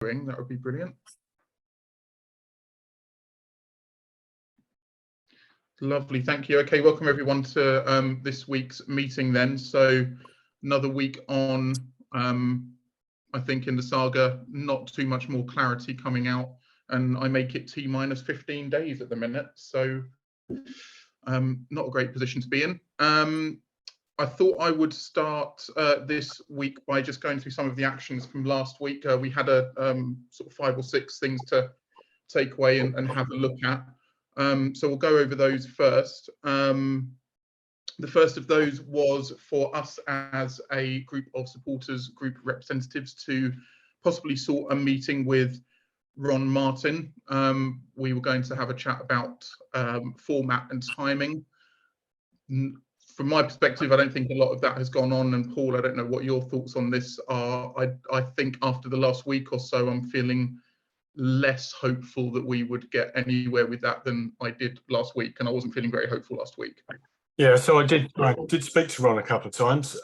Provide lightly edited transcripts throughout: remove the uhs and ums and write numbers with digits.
that would be brilliant. Lovely, thank you. Okay, welcome everyone to this week's meeting then. So another week on, I think in the saga, not too much more clarity coming out, and I make it T minus 15 days at the minute. So not a great position to be in. I thought I would start this week by just going through some of the actions from last week. We had a sort of 5 or 6 things to take away and have a look at. So we'll go over those first. The first of those was for us as a group of supporters, group representatives, to possibly sort a meeting with Ron Martin. We were going to have a chat about format and timing. From my perspective, I don't think a lot of that has gone on. And Paul, I don't know what your thoughts on this are. I think after the last week or so, I'm feeling less hopeful that we would get anywhere with that than I did last week, and I wasn't feeling very hopeful last week. Yeah, so I did speak to Ron a couple of times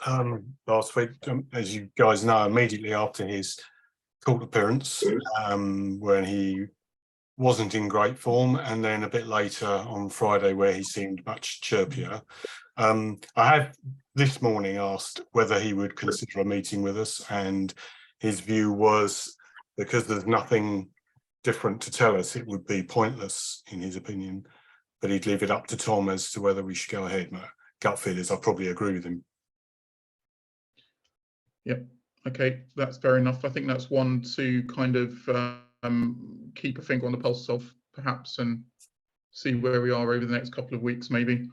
last week, as you guys know, immediately after his court appearance, when he wasn't in great form, and then a bit later on Friday where he seemed much chirpier. I have this morning asked whether he would consider a meeting with us, and his view was, because there's nothing different to tell us, it would be pointless in his opinion, but he'd leave it up to Tom as to whether we should go ahead. My gut feel is I probably agree with him. Yep. Okay, that's fair enough. I think that's one to kind of keep a finger on the pulse of, perhaps, and see where we are over the next couple of weeks, maybe.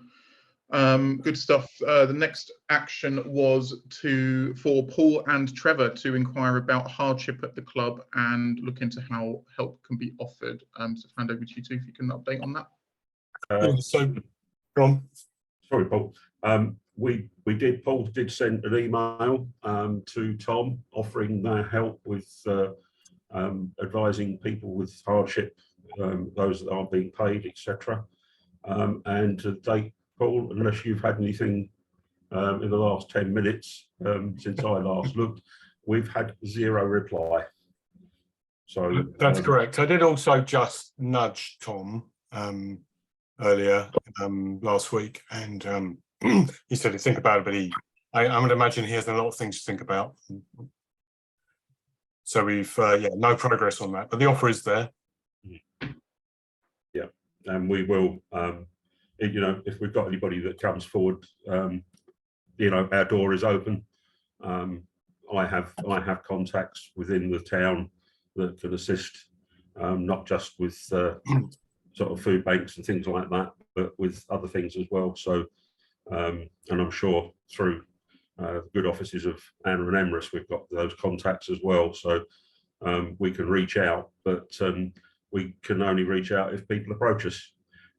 Good stuff. The next action was for Paul and Trevor to inquire about hardship at the club and look into how help can be offered. So hand over to you two if you can update on that. So, Ron. Sorry, Paul. Paul did send an email to Tom offering their help with advising people with hardship, those that aren't being paid, etc. And to date, Paul, unless you've had anything in the last 10 minutes since I last looked, we've had 0 reply. So that's correct. I did also just nudge Tom earlier last week, and he said to think about it, but I would imagine he has a lot of things to think about. So we've no progress on that, but the offer is there. Yeah, and we will. If we've got anybody that comes forward, our door is open. I have contacts within the town that can assist, not just with sort of food banks and things like that, but with other things as well. So, and I'm sure through good offices of Anna and Emrys, we've got those contacts as well. So we can reach out, but we can only reach out if people approach us.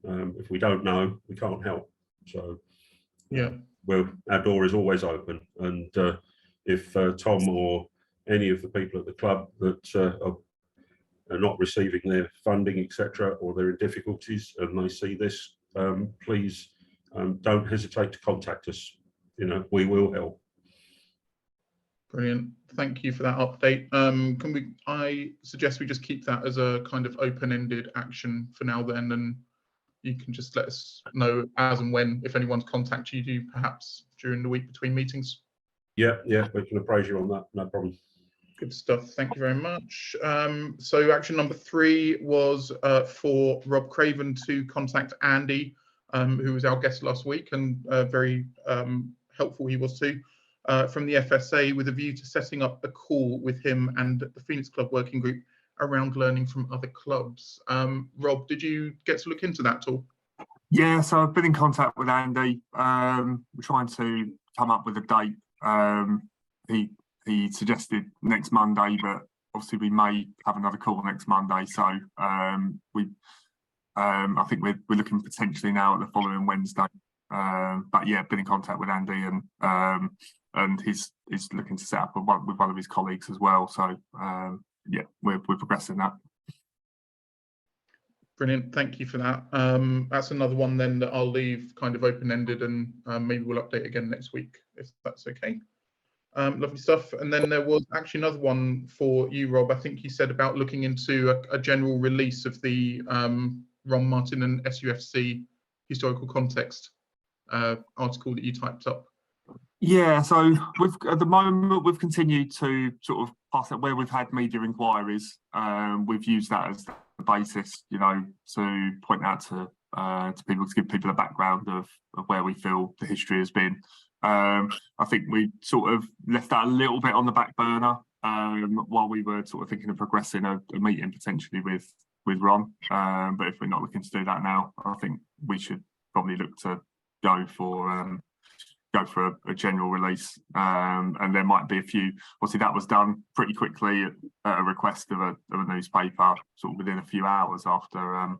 If we don't know, we can't help. So yeah, our door is always open. And if Tom or any of the people at the club that are not receiving their funding, etc., or they're in difficulties and they see this, please don't hesitate to contact us. We will help. Brilliant. Thank you for that update. I suggest we just keep that as a kind of open-ended action for now then, and you can just let us know as and when, if anyone's contacted you, perhaps during the week between meetings. Yeah, we can appraise you on that, no problem. Good stuff, thank you very much. So action number 3 was for Rob Craven to contact Andy, who was our guest last week, and very helpful he was too, from the FSA, with a view to setting up a call with him and the Phoenix Club working group around learning from other clubs. Rob, did you get to look into that at all? Yeah, so I've been in contact with Andy. We're trying to come up with a date. He suggested next Monday, but obviously we may have another call next Monday. So I think we're looking potentially now at the following Wednesday. But yeah, been in contact with Andy, and he's looking to set up with one of his colleagues as well. So yeah, we're progressing that. Brilliant, thank you for that. That's another one then that I'll leave kind of open-ended, and maybe we'll update again next week if that's okay. Lovely stuff. And then there was actually another one for you, Rob. I think you said about looking into a general release of the Ron Martin and SUFC historical context article that you typed up. Yeah, so at the moment we've continued to sort of pass it where we've had media inquiries. We've used that as the basis, you know, to point out to people, to give people a background of where we feel the history has been. I think we sort of left that a little bit on the back burner while we were sort of thinking of progressing a meeting potentially with Ron. But if we're not looking to do that now, I think we should probably look to go for a general release, and there might be a few. Obviously, that was done pretty quickly at a request of a newspaper, sort of within a few hours after a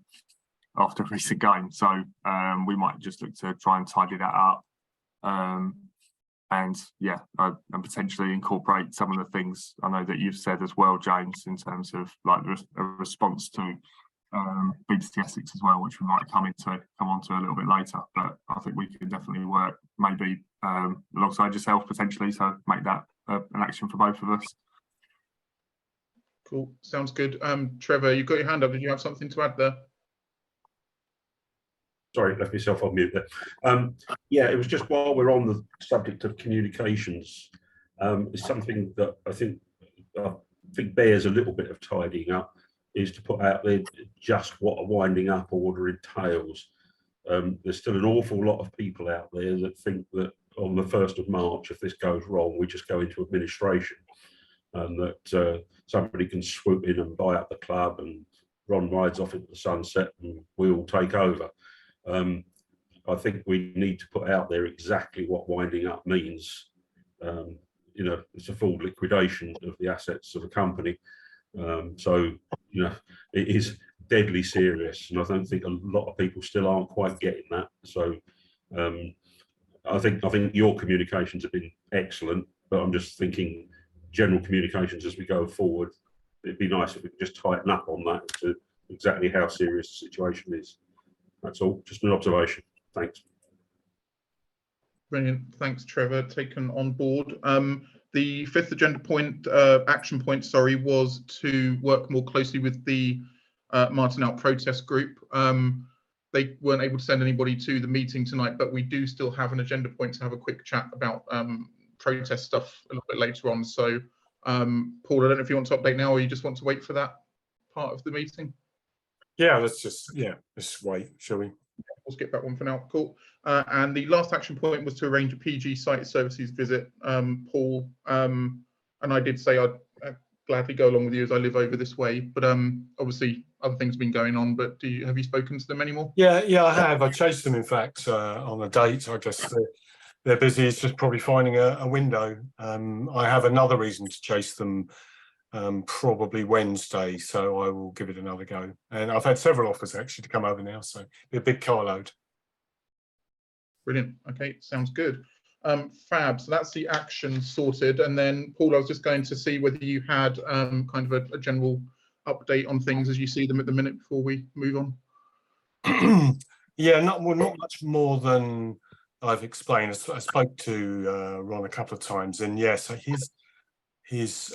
recent game. So we might just look to try and tidy that up, and yeah, and potentially incorporate some of the things I know that you've said as well, James, in terms of like a response to BBC Essex as well, which we might come on to a little bit later. But I think we can definitely work maybe alongside yourself potentially, so make that an action for both of us. Cool, sounds good. Trevor, you've got your hand up. Did you have something to add there? Sorry, left myself on mute there. Yeah, it was just while we're on the subject of communications, it's something that I think bears a little bit of tidying up, is to put out there just what a winding up order entails. There's still an awful lot of people out there that think that on the 1st of March, if this goes wrong, we just go into administration, and that somebody can swoop in and buy up the club and Ron rides off into the sunset and we all take over. I think we need to put out there exactly what winding up means. You know, it's a full liquidation of the assets of a company. So, you know, it is deadly serious, and I don't think a lot of people still aren't quite getting that. So I think your communications have been excellent, but I'm just thinking general communications as we go forward, it'd be nice if we could just tighten up on that to exactly how serious the situation is. That's all, just an observation. Thanks. Brilliant, thanks Trevor, taken on board. The fifth agenda point, action point, sorry, was to work more closely with the Martin Out protest group. They weren't able to send anybody to the meeting tonight, but we do still have an agenda point to have a quick chat about protest stuff a little bit later on. So, Paul, I don't know if you want to update now or you just want to wait for that part of the meeting. Yeah, let's wait, shall we? We'll skip that one for now. Cool. And the last action point was to arrange a PG site services visit, Paul. And I did say I'd gladly go along with you as I live over this way, but obviously other things have been going on. But have you spoken to them anymore? Yeah, I have. I chased them, in fact, on a date. I guess they're busy. It's just probably finding a window. I have another reason to chase them, probably Wednesday, so I will give it another go. And I've had several offers actually to come over now, so it'll be a big carload. Brilliant. Okay, sounds good. Fab. So that's the action sorted. And then, Paul, I was just going to see whether you had kind of a general update on things as you see them at the minute before we move on. Yeah, not much more than I've explained. I spoke to Ron a couple of times, and yes, his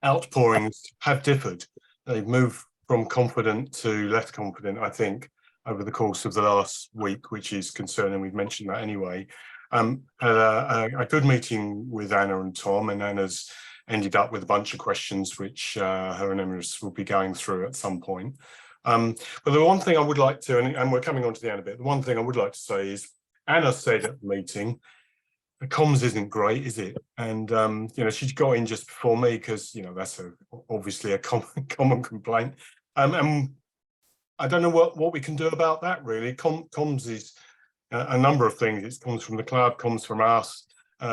outpourings have differed. They've moved from confident to less confident, I think, over the course of the last week, which is concerning. We've mentioned that anyway. Had a good meeting with Anna and Tom, and Anna's ended up with a bunch of questions which her and Emira's will be going through at some point. But the one thing I would like to, and we're coming on to the end a bit, the one thing I would like to say is, Anna said at the meeting, the comms isn't great, is it? And you know, she got in just before me because, you know, that's obviously a common complaint. And I don't know what we can do about that, really. Comms is a number of things. It comes from the club, comes from us.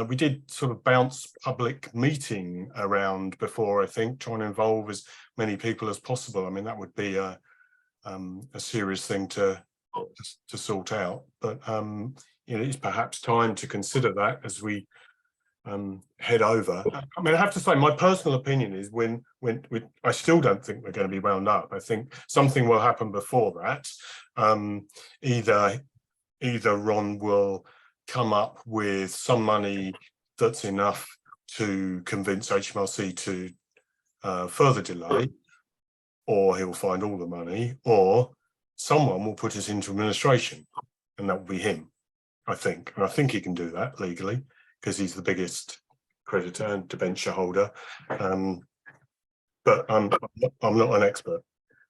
We did sort of bounce public meeting around before, I think, trying to involve as many people as possible. I mean, that would be a serious thing to sort out. But you know, it's perhaps time to consider that as we head over. I mean, I have to say, my personal opinion is when I still don't think we're going to be wound up. I think something will happen before that. Either Ron will come up with some money that's enough to convince HMRC to further delay, or he'll find all the money, or someone will put us into administration, and that will be him, I think. And I think he can do that legally because he's the biggest creditor and debenture holder. But I'm not an expert.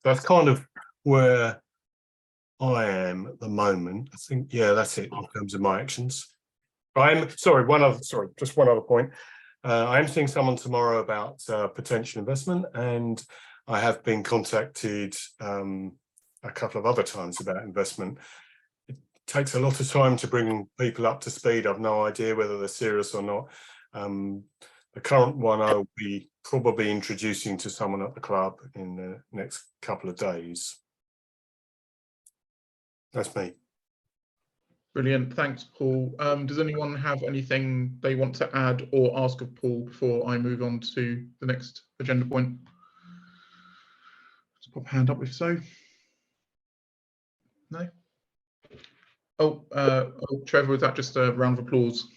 That's kind of where I am at the moment. I think, yeah, that's it in terms of my actions. Just one other point. I am seeing someone tomorrow about potential investment, and I have been contacted a couple of other times about investment. It takes a lot of time to bring people up to speed. I've no idea whether they're serious or not. The current one I'll be probably introducing to someone at the club in the next couple of days. That's me. Brilliant. Thanks, Paul. Does anyone have anything they want to add or ask of Paul before I move on to the next agenda point? Just pop a hand up if so. No? Oh, Trevor, was that just a round of applause?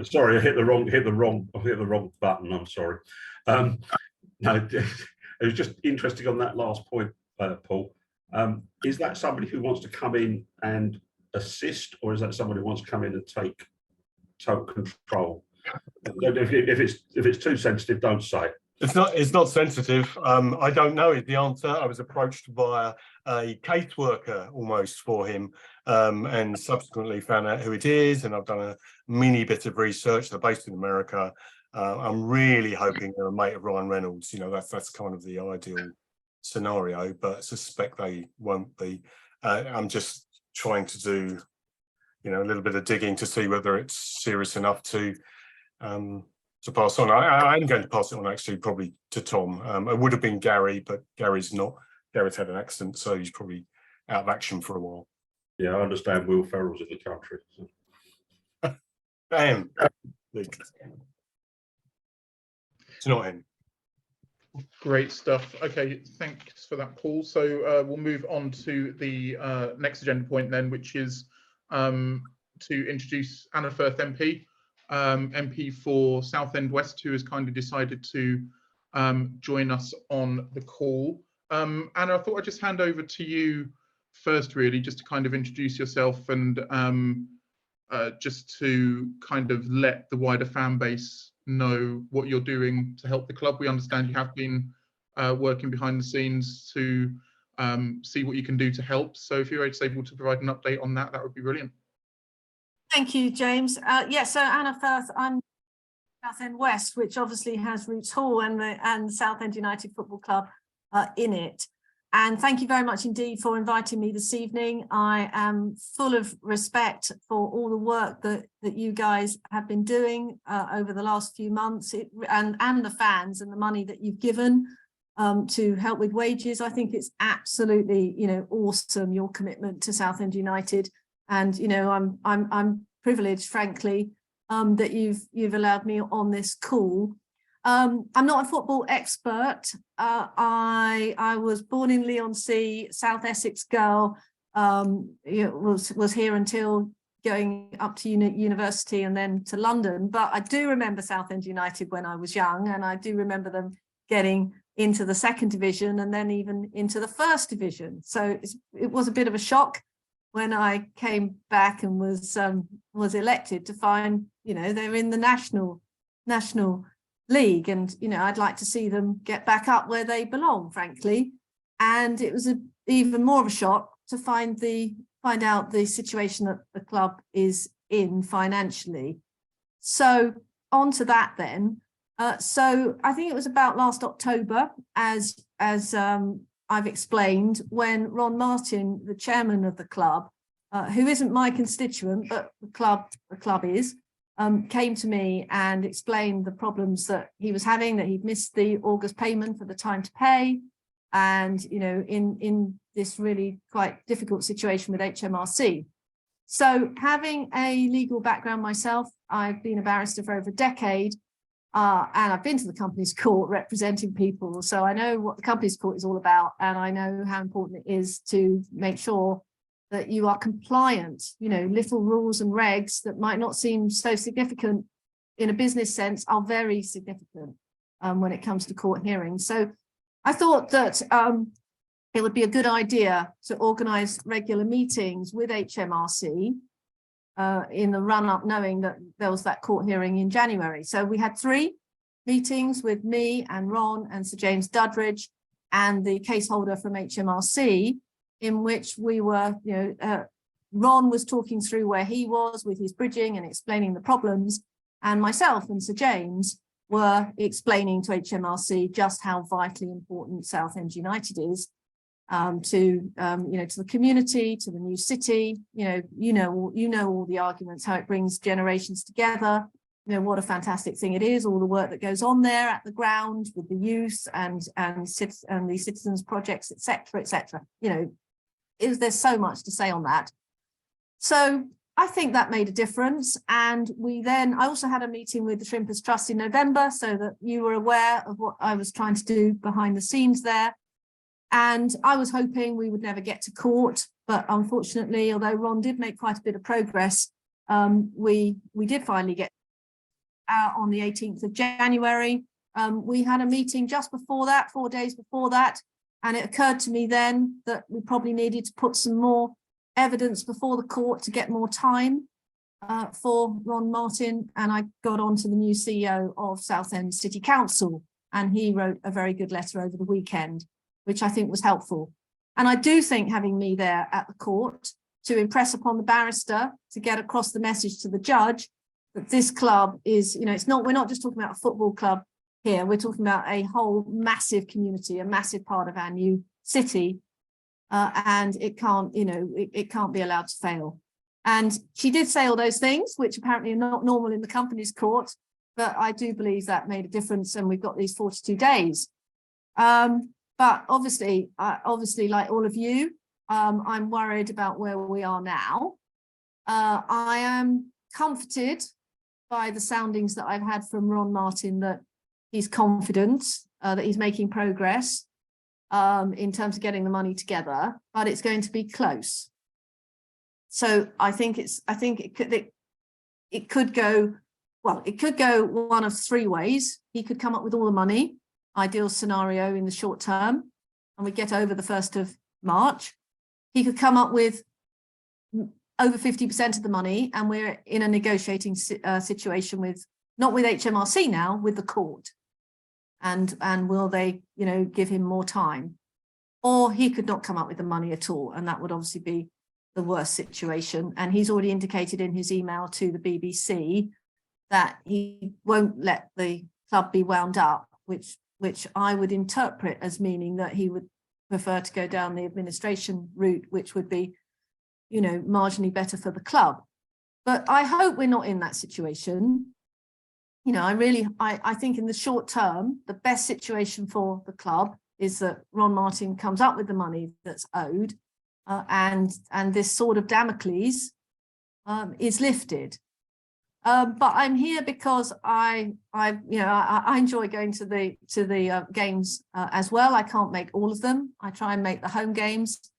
Sorry, I hit the wrong button. I'm sorry. No, it was just interesting on that last point, Paul. Is that somebody who wants to come in and assist, or is that somebody who wants to come in and take total control? If it's too sensitive, don't say it. It's not sensitive. I don't know is the answer. I was approached by a caseworker almost for him, and subsequently found out who it is, and I've done a mini bit of research. They're based in America. I'm really hoping they're a mate of Ryan Reynolds. You know, that's kind of the ideal scenario, but I suspect they won't be. I'm just trying to do, you know, a little bit of digging to see whether it's serious enough to pass on. I'm going to pass it on actually probably to Tom. It would have been Gary, but Gary's not. Gary's had an accident, so he's probably out of action for a while. Yeah, I understand Will Ferrell's in the country. So. Damn. It's not him. Great stuff. Okay, thanks for that, Paul. So we'll move on to the next agenda point then, which is to introduce Anna Firth MP, MP for Southend West, who has kindly decided to join us on the call. Anna, I thought I'd just hand over to you first, really, just to kind of introduce yourself and just to kind of let the wider fan base know what you're doing to help the club. We understand you have been working behind the scenes to see what you can do to help. So if you're able to provide an update on that, that would be brilliant. Thank you, James. So Anna Firth, I'm Southend West, which obviously has Roots Hall and Southend United Football Club in it. And thank you very much indeed for inviting me this evening. I am full of respect for all the work that you guys have been doing over the last few months, and the fans and the money that you've given to help with wages. I think it's absolutely, you know, awesome, your commitment to Southend United. And, you know, I'm privileged, frankly, that you've allowed me on this call. I'm not a football expert. I was born in Leigh-on-Sea, South Essex girl. Was here until going up to university and then to London. But I do remember Southend United when I was young, and I do remember them getting into the second division and then even into the first division. So it was a bit of a shock when I came back and was elected to find, you know, they're in the national league, and, you know, I'd like to see them get back up where they belong, frankly. And it was even more of a shock to find out the situation that the club is in financially. So on to that then. So I think it was about last October, as I've explained, when Ron Martin, the chairman of the club, who isn't my constituent, but the club is, came to me and explained the problems that he was having, that he'd missed the August payment for the time to pay. And, you know, in this really quite difficult situation with HMRC. So having a legal background myself, I've been a barrister for over a decade, and I've been to the company's court representing people. So I know what the company's court is all about, and I know how important it is to make sure that you are compliant, little rules and regs that might not seem so significant in a business sense are very significant when it comes to court hearings. So I thought that it would be a good idea to organise regular meetings with HMRC in the run-up, knowing that there was that court hearing in January. So we had 3 meetings with me and Ron and Sir James Duddridge and the case holder from HMRC, in which we were, Ron was talking through where he was with his bridging and explaining the problems, and myself and Sir James were explaining to HMRC just how vitally important Southend United is to the community, to the new city. You know all the arguments, how it brings generations together. What a fantastic thing it is, all the work that goes on there at the ground with the youth and the citizens projects, etc., etc. There's so much to say on that. So I think that made a difference. And I also had a meeting with the Shrimpers Trust in November, so that you were aware of what I was trying to do behind the scenes there. And I was hoping we would never get to court, but unfortunately, although Ron did make quite a bit of progress, we did finally get on the 18th of January. We had a meeting just before that, 4 days before that, and it occurred to me then that we probably needed to put some more evidence before the court to get more time for Ron Martin. And I got on to the new CEO of Southend City Council, and he wrote a very good letter over the weekend, which I think was helpful. And I do think having me there at the court to impress upon the barrister, to get across the message to the judge that this club is, we're not just talking about a football club here, we're talking about a whole massive community, a massive part of our new city, and it can't be allowed to fail. And she did say all those things, which apparently are not normal in the company's court, but I do believe that made a difference, and we've got these 42 days. But obviously, like all of you, I'm worried about where we are now. I am comforted by the soundings that I've had from Ron Martin that he's confident, that he's making progress in terms of getting the money together, but it's going to be close. So I think it could go one of 3 ways. He could come up with all the money, ideal scenario in the short term, and we get over the 1st of March. He could come up with over 50% of the money, and we're in a negotiating situation with, not with HMRC now, with the court. And will they, give him more time? Or he could not come up with the money at all, and that would obviously be the worst situation. And he's already indicated in his email to the BBC that he won't let the club be wound up, which I would interpret as meaning that he would prefer to go down the administration route, which would be, marginally better for the club. But I hope we're not in that situation. I think in the short term, the best situation for the club is that Ron Martin comes up with the money that's owed, and this sword of Damocles is lifted. But I'm here because I enjoy going to the games as well. I can't make all of them. I try and make the home games,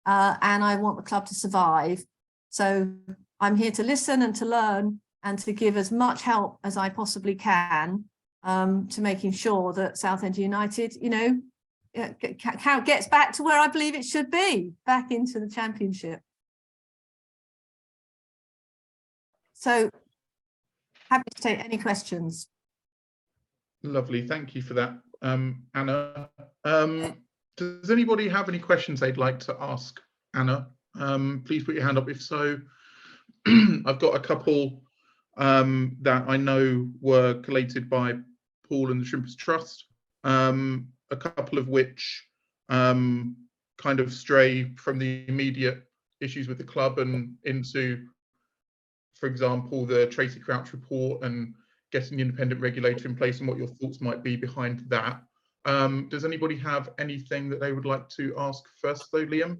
and I want the club to survive. So I'm here to listen and to learn and to give as much help as I possibly can to making sure that Southend United, gets back to where I believe it should be, back into the Championship. So happy to take any questions. Lovely, thank you for that, Anna. Does anybody have any questions they'd like to ask Anna? Please put your hand up if so. I've got a couple that I know were collated by Paul and the Shrimpers Trust, a couple of which kind of stray from the immediate issues with the club and into, for example, the Tracy Crouch report and getting the independent regulator in place and what your thoughts might be behind that. Does anybody have anything that they would like to ask first though, Liam?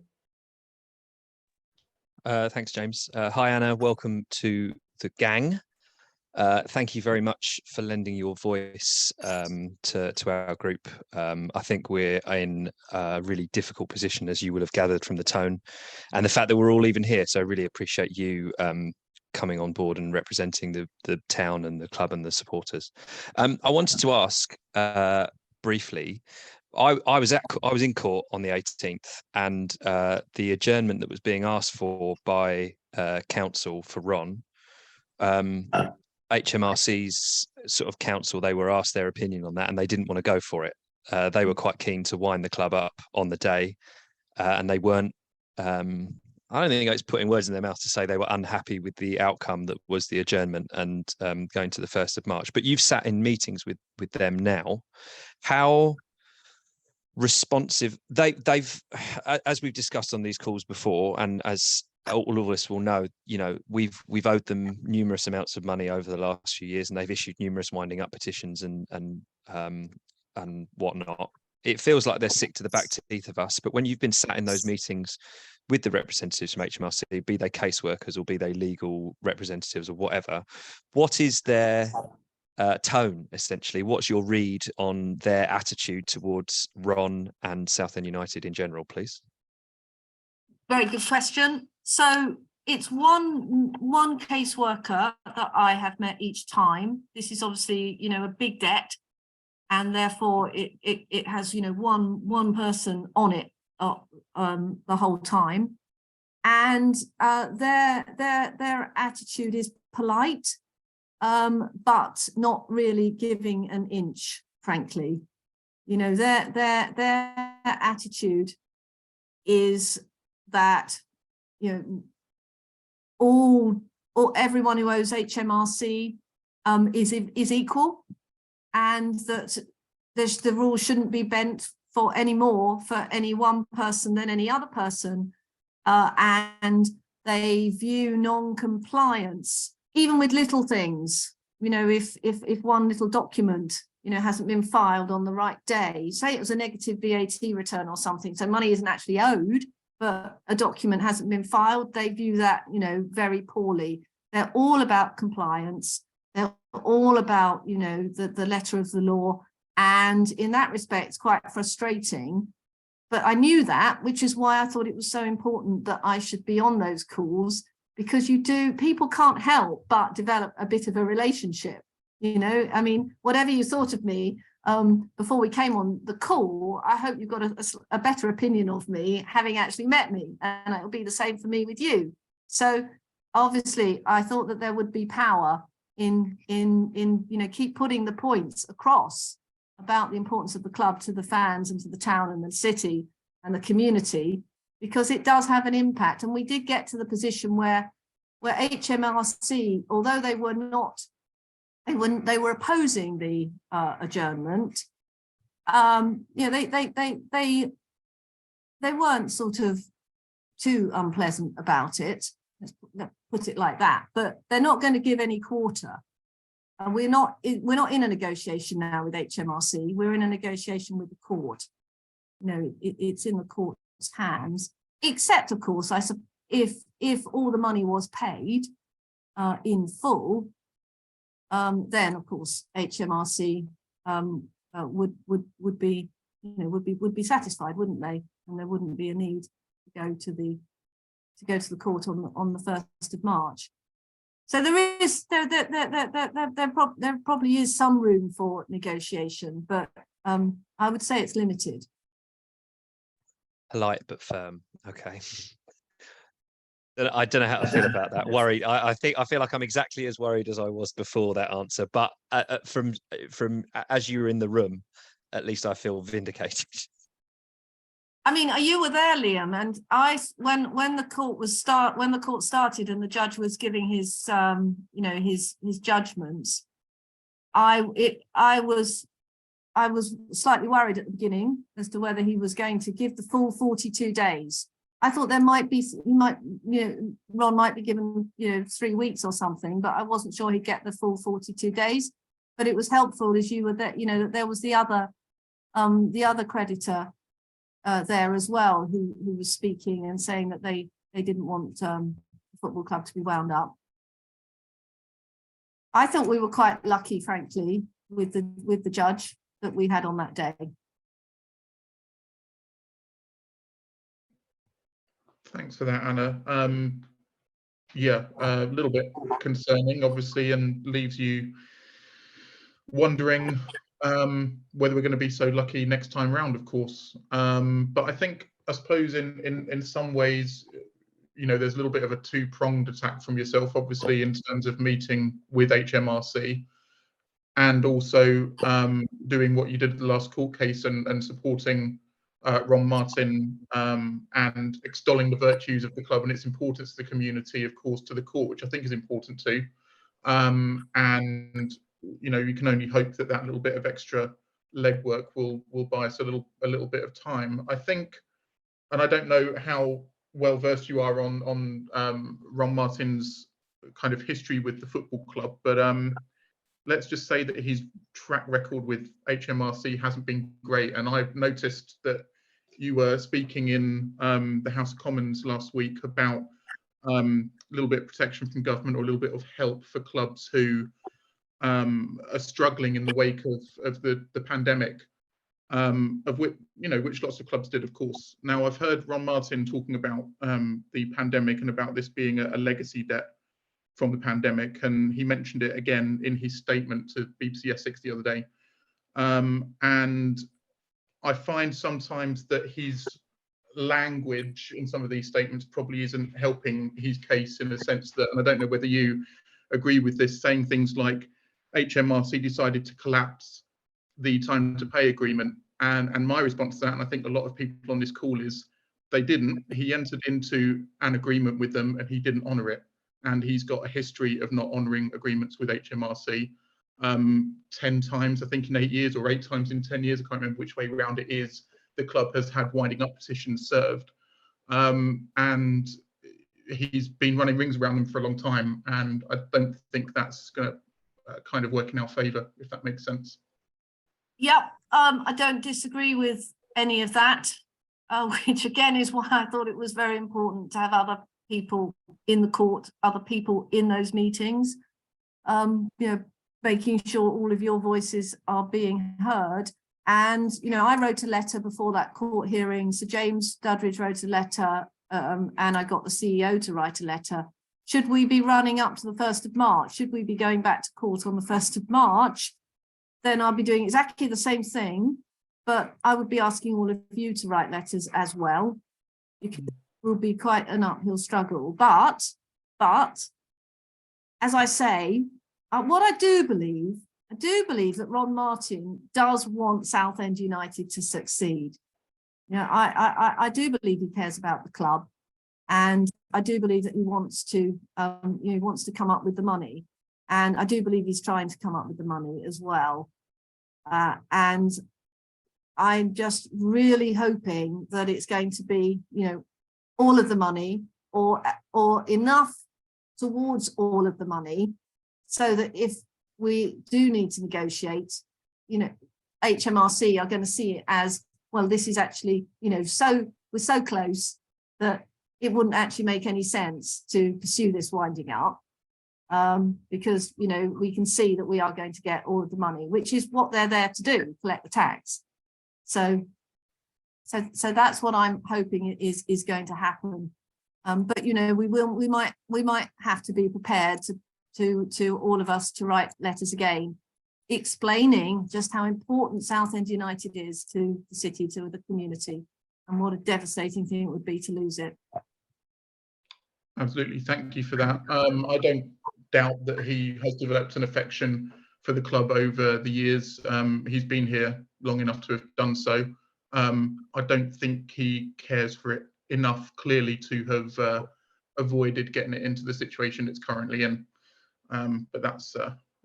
Thanks, James. Hi, Anna. Welcome to the gang. Thank you very much for lending your voice to our group. I think we're in a really difficult position, as you will have gathered from the tone and the fact that we're all even here. So I really appreciate you coming on board and representing the town and the club and the supporters. I wanted to ask briefly. I was in court on the 18th, and the adjournment that was being asked for by council for Ron. HMRC's sort of council, they were asked their opinion on that, and they didn't want to go for it. They were quite keen to wind the club up on the day, and they weren't. I don't think it's putting words in their mouth to say they were unhappy with the outcome that was the adjournment and going to the 1st of March. But you've sat in meetings with them now. How responsive they've, as we've discussed on these calls before, and as all of us will know, we've owed them numerous amounts of money over the last few years, and they've issued numerous winding up petitions and whatnot. It feels like they're sick to the back teeth of us. But when you've been sat in those meetings with the representatives from HMRC, be they caseworkers or be they legal representatives or whatever, what is their tone, essentially? What's your read on their attitude towards Ron and Southend United in general, please? Very good question. So it's one caseworker that I have met each time. This is obviously, a big debt, and therefore it has, one person on it the whole time. And their attitude is polite, but not really giving an inch, frankly. Their attitude is that everyone who owes HMRC is equal, and that the rules shouldn't be bent for any more for any one person than any other person, and they view non-compliance even with little things. If one little document hasn't been filed on the right day, say it was a negative VAT return or something, so money isn't actually owed, but a document hasn't been filed, they view that, very poorly. They're all about compliance. They're all about, the letter of the law. And in that respect, it's quite frustrating. But I knew that, which is why I thought it was so important that I should be on those calls, because people can't help but develop a bit of a relationship. Whatever you thought of me before we came on the call, I hope you've got a better opinion of me having actually met me, and it'll be the same for me with you. So obviously I thought that there would be power in keep putting the points across about the importance of the club to the fans and to the town and the city and the community, because it does have an impact. And we did get to the position where HMRC, although they were opposing the adjournment, they weren't sort of too unpleasant about it. Let's put it like that. But they're not going to give any quarter. And we're not in a negotiation now with HMRC. We're in a negotiation with the court. It's in the court's hands. Except, of course, if all the money was paid in full, then of course HMRC would be satisfied, wouldn't they? And there wouldn't be a need to go to the court on the 1st of March. So there probably is some room for negotiation, but I would say it's limited. Polite but firm. Okay. I don't know how to feel about that. Worried. I feel like I'm exactly as worried as I was before that answer. But from as you were in the room, at least I feel vindicated. You were there, Liam, and when the court started and the judge was giving his his judgments, I was slightly worried at the beginning as to whether he was going to give the full 42 days. I thought Ron might be given 3 weeks or something, but I wasn't sure he'd get the full 42 days. But it was helpful, as you were there, that there was the other creditor there as well, who was speaking and saying that they didn't want the football club to be wound up. I thought we were quite lucky, frankly, with the judge that we had on that day. Thanks for that, Anna. Yeah, a little bit concerning, obviously, and leaves you wondering whether we're going to be so lucky next time round, of course. But I suppose in some ways, you know, there's a little bit of a two-pronged attack from yourself, obviously, in terms of meeting with HMRC and also doing what you did at the last court case and supporting Ron Martin and extolling the virtues of the club and its importance to the community, of course, to the court, which I think is important too. And you know, you can only hope that that little bit of extra legwork will buy us a little bit of time. I think, and I don't know how well versed you are on Ron Martin's kind of history with the football club, but let's just say that his track record with HMRC hasn't been great. And I've noticed that you were speaking in the House of Commons last week about a little bit of protection from government or a little bit of help for clubs who are struggling in the wake of the pandemic, of which, you know, which lots of clubs did, of course. Now, I've heard Ron Martin talking about the pandemic and about this being a legacy debt from the pandemic, and he mentioned it again in his statement to BBC Essex the other day. And I find sometimes that his language in some of these statements probably isn't helping his case, in a sense that, and I don't know whether you agree with this, saying things like HMRC decided to collapse the time to pay agreement. And my response to that, and I think a lot of people on this call, is they didn't. He entered into an agreement with them and he didn't honour it. And he's got a history of not honouring agreements with HMRC 10 times, I think, in 8 years, or 8 times in 10 years. I can't remember which way round it is. The club has had winding up petitions served. And he's been running rings around them for a long time. And I don't think that's going to kind of work in our favour, if that makes sense. Yep, I don't disagree with any of that, which again is why I thought it was very important to have other people in the court, other people in those meetings, you know, making sure all of your voices are being heard. And, you know, I wrote a letter before that court hearing. Sir James Dudridge wrote a letter, and I got the CEO to write a letter. Should we be running up to the 1st of March? Should we be going back to court on the 1st of March? Then I'll be doing exactly the same thing, but I would be asking all of you to write letters as well. It will be quite an uphill struggle. But as I say, what I do believe that Ron Martin does want Southend United to succeed. You know, I do believe he cares about the club, and I do believe that he wants to, you know, he wants to come up with the money, and I do believe he's trying to come up with the money as well. And I'm just really hoping that it's going to be, you know, all of the money, or enough towards all of the money, so that if we do need to negotiate, you know, HMRC are going to see it as, well, this is actually, you know, so we're so close that it wouldn't actually make any sense to pursue this winding up, because, you know, we can see that we are going to get all of the money, which is what they're there to do, collect the tax. So that's what I'm hoping is going to happen. But, you know, we might have to be prepared to all of us to write letters again, explaining just how important Southend United is to the city, to the community, and what a devastating thing it would be to lose it. Absolutely, thank you for that. I don't doubt that he has developed an affection for the club over the years. He's been here long enough to have done so. I don't think he cares for it enough, clearly, to have avoided getting it into the situation it's currently in. But that's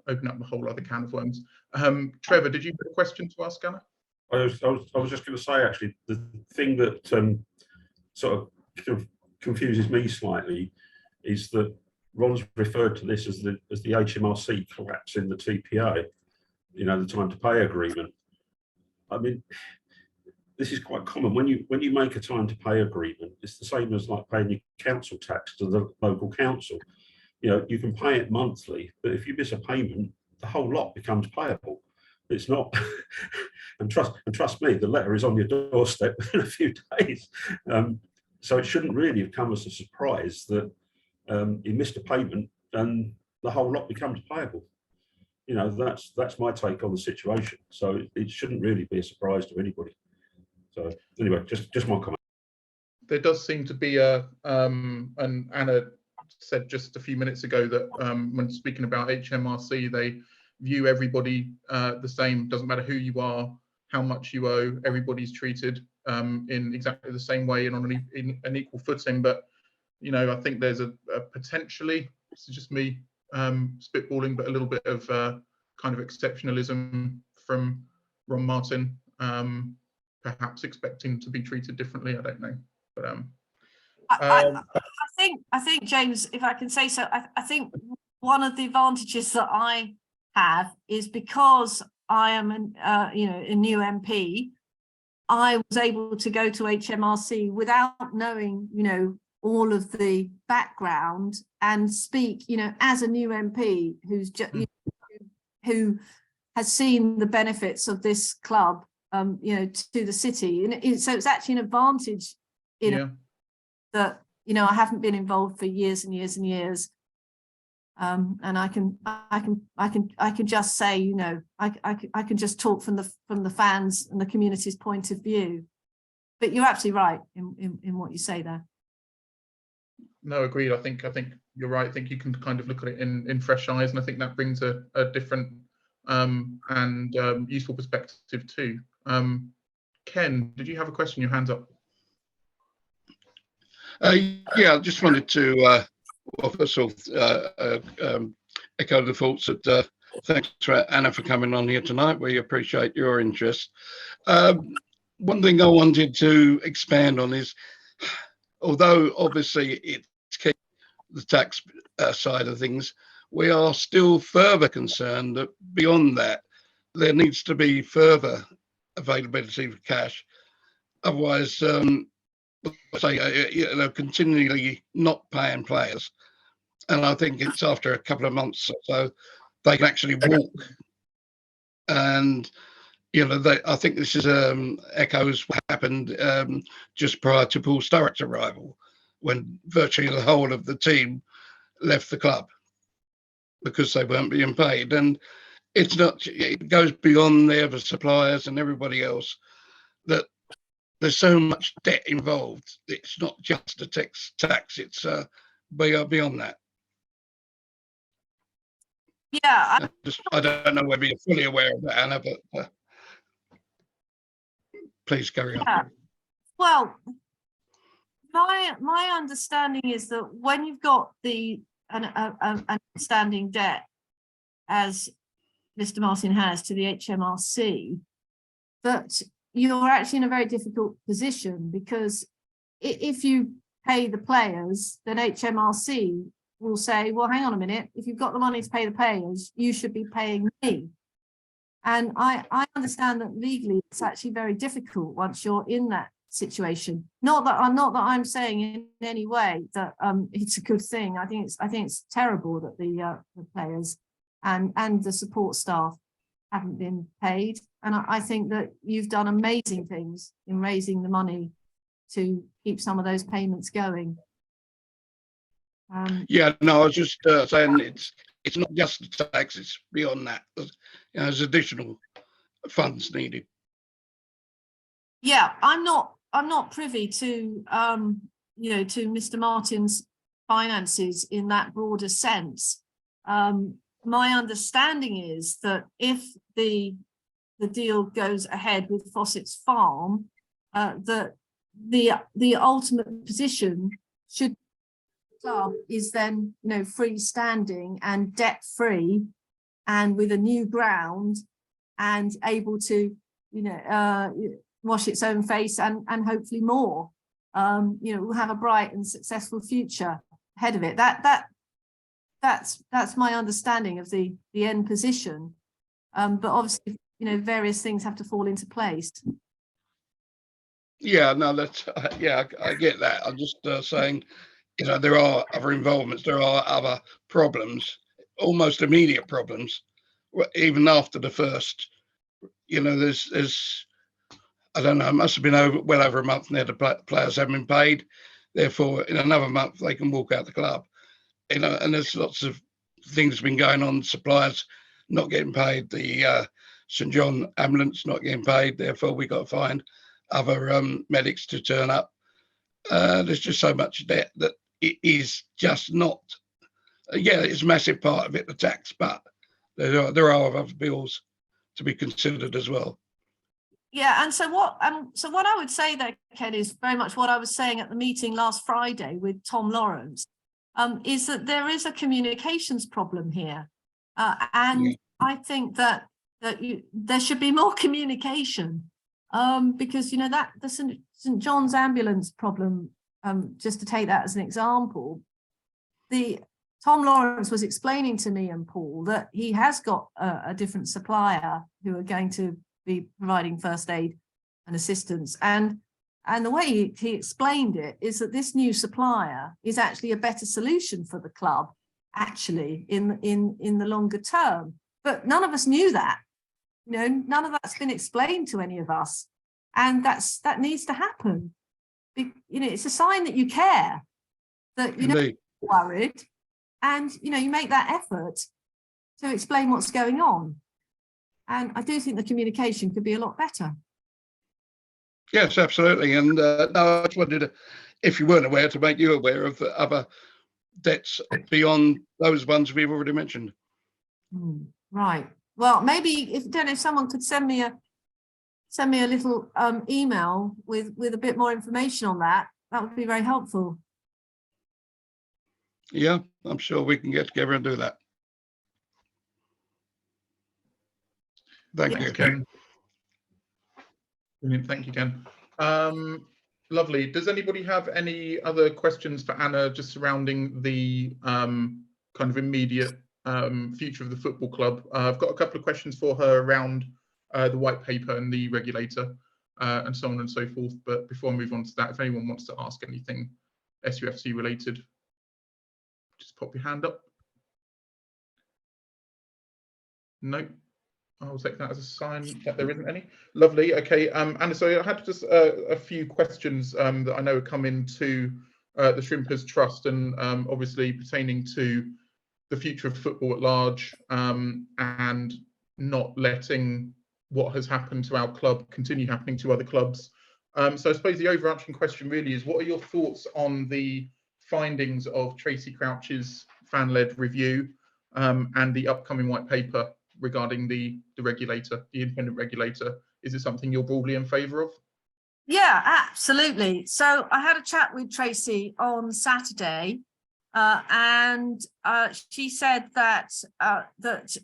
opening up a whole other can of worms. Trevor, did you have a question to ask Anna? I was just going to say, actually, the thing that sort of confuses me slightly is that Ron's referred to this as the HMRC collapse in the TPA, you know, the time to pay agreement. I mean, this is quite common. When you make a time to pay agreement, it's the same as like paying your council tax to the local council. You know, you can pay it monthly, but if you miss a payment, the whole lot becomes payable. It's not, and trust me, the letter is on your doorstep within a few days. So it shouldn't really have come as a surprise that you missed a payment and the whole lot becomes payable. You know, that's my take on the situation. So it shouldn't really be a surprise to anybody. So anyway, just my comment. There does seem to be and Anna said just a few minutes ago that when speaking about HMRC, they view everybody the same. Doesn't matter who you are, how much you owe, everybody's treated in exactly the same way and on an equal footing. But, you know, I think there's a potentially, this is just me spitballing, but a little bit of kind of exceptionalism from Ron Martin, perhaps expecting to be treated differently. I don't know. But I think, James, if I can say so, I think one of the advantages that I have is because I am a new MP, I was able to go to HMRC without knowing, you know, all of the background and speak, you know, as a new MP who's just who has seen the benefits of this club, you know, to the city, and so it's actually an advantage in that, you know, I haven't been involved for years and years and years. And I can just say, you know, I can just talk from the fans and the community's point of view. But you're absolutely right in what you say there. No, agreed. I think you're right. I think you can kind of look at it in fresh eyes, and I think that brings a different and useful perspective too. Ken, did you have a question? Your hand's up. Yeah, I just wanted to well, first of all, echo the thoughts that thanks for Anna for coming on here tonight. We appreciate your interest. One thing I wanted to expand on is, although obviously it's key, the tax side of things, we are still further concerned that beyond that, there needs to be further availability of cash. Otherwise, say, you know, continually not paying players. And I think it's after a couple of months or so, they can actually walk. And, you know, I think this is echoes what happened just prior to Paul Sturrock's arrival, when virtually the whole of the team left the club because they weren't being paid. And it's not, it goes beyond the other suppliers and everybody else, that there's so much debt involved. It's not just a tax, it's beyond that. Yeah, I don't know whether you're fully aware of that, Anna, but please carry on. yeah. Well, my understanding is that when you've got an outstanding debt, as Mr. Martin has to the HMRC, that you're actually in a very difficult position, because if you pay the players, then HMRC will say, well, hang on a minute, if you've got the money to pay the players, you should be paying me. And I understand that legally it's actually very difficult once you're in that situation. Not that I'm saying in any way that it's a good thing. I think it's terrible that the players and the support staff haven't been paid. And I think that you've done amazing things in raising the money to keep some of those payments going. Yeah, no, I was just saying it's not just the tax, it's beyond that. You know, there's additional funds needed. Yeah, I'm not privy to you know, to Mr. Martin's finances in that broader sense. My understanding is that if the deal goes ahead with Fossett's Farm, that the ultimate position should club is then, you know, freestanding and debt free, and with a new ground and able to, you know, wash its own face and hopefully more. You know, we'll have a bright and successful future ahead of it. That's my understanding of the end position. But obviously, you know, various things have to fall into place. Yeah, no, that's yeah, I get that. I'm just saying you know, there are other involvements, there are other problems, almost immediate problems, even after the first. You know, there's I don't know, it must have been well over a month now the players haven't been paid. Therefore, in another month, they can walk out the club. You know, and there's lots of things been going on, suppliers not getting paid, the St John ambulance not getting paid. Therefore, we got to find other medics to turn up. There's just so much debt that it is just not, yeah, it's a massive part of it, the tax, but there are other bills to be considered as well. Yeah, and so what I would say there, Ken, is very much what I was saying at the meeting last Friday with Tom Lawrence, is that there is a communications problem here, and I think that there should be more communication, because you know that the St John's ambulance problem, just to take that as an example, Tom Lawrence was explaining to me and Paul that he has got a different supplier who are going to be providing first aid and assistance, and the way he explained it is that this new supplier is actually a better solution for the club, actually in the longer term. But none of us knew that, you know, none of that's been explained to any of us, and that needs to happen. You know, it's a sign that you care, that you know you're worried, and you know you make that effort to explain what's going on. And I do think the communication could be a lot better. Yes, absolutely. And no, I just wanted to, if you weren't aware, to make you aware of the other debts beyond those ones we've already mentioned. Right. Well, maybe if someone could send me a little email with a bit more information on that, that would be very helpful. Yeah, I'm sure we can get together and do that. Thank you, Ken. Brilliant. Thank you, Ken. Lovely. Does anybody have any other questions for Anna just surrounding the kind of immediate future of the football club? I've got a couple of questions for her around the white paper and the regulator and so on and so forth. But before I move on to that, if anyone wants to ask anything SUFC related, just pop your hand up. No. I'll take that as a sign that there isn't any. Lovely. Okay. And so I had just a few questions that I know have come into the Shrimpers Trust, and obviously pertaining to the future of football at large, and not letting what has happened to our club continue happening to other clubs. So I suppose the overarching question really is, what are your thoughts on the findings of Tracy Crouch's fan-led review and the upcoming white paper regarding the regulator, the independent regulator? Is it something you're broadly in favour of? Yeah, absolutely. So I had a chat with Tracy on Saturday, and she said that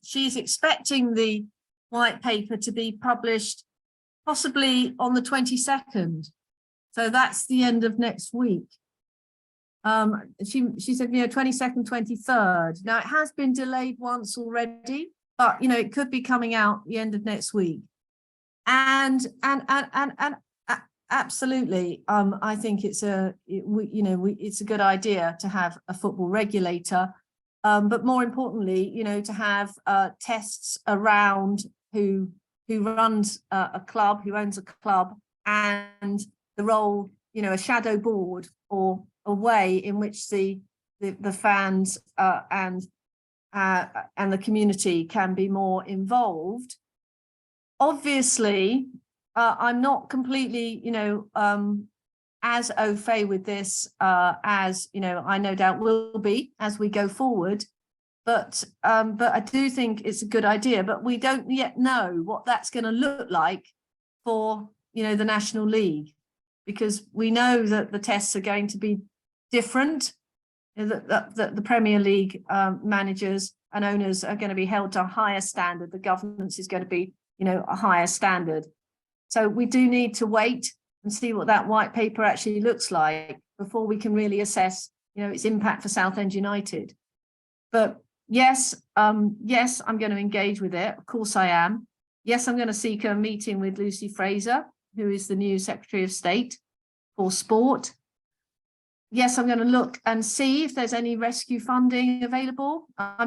she's expecting the white paper to be published possibly on the 22nd. So that's the end of next week. She said, you know, 22nd, 23rd. Now it has been delayed once already, but you know it could be coming out the end of next week, and absolutely, I think it's a good idea to have a football regulator, but more importantly, you know, to have tests around who runs a club, who owns a club, and the role, you know, a shadow board or a way in which the fans and the community can be more involved. Obviously, I'm not completely, you know, as au fait with this as, you know, I no doubt will be as we go forward. But I do think it's a good idea. But we don't yet know what that's going to look like for, you know, the National League, because we know that the tests are going to be different. The Premier League managers and owners are going to be held to a higher standard. The governance is going to be, you know, a higher standard. So we do need to wait and see what that white paper actually looks like before we can really assess, you know, its impact for Southend United. But yes, yes, I'm going to engage with it. Of course I am. Yes, I'm going to seek a meeting with Lucy Fraser, who is the new Secretary of State for Sport. yes, I'm going to look and see if there's any rescue funding available. I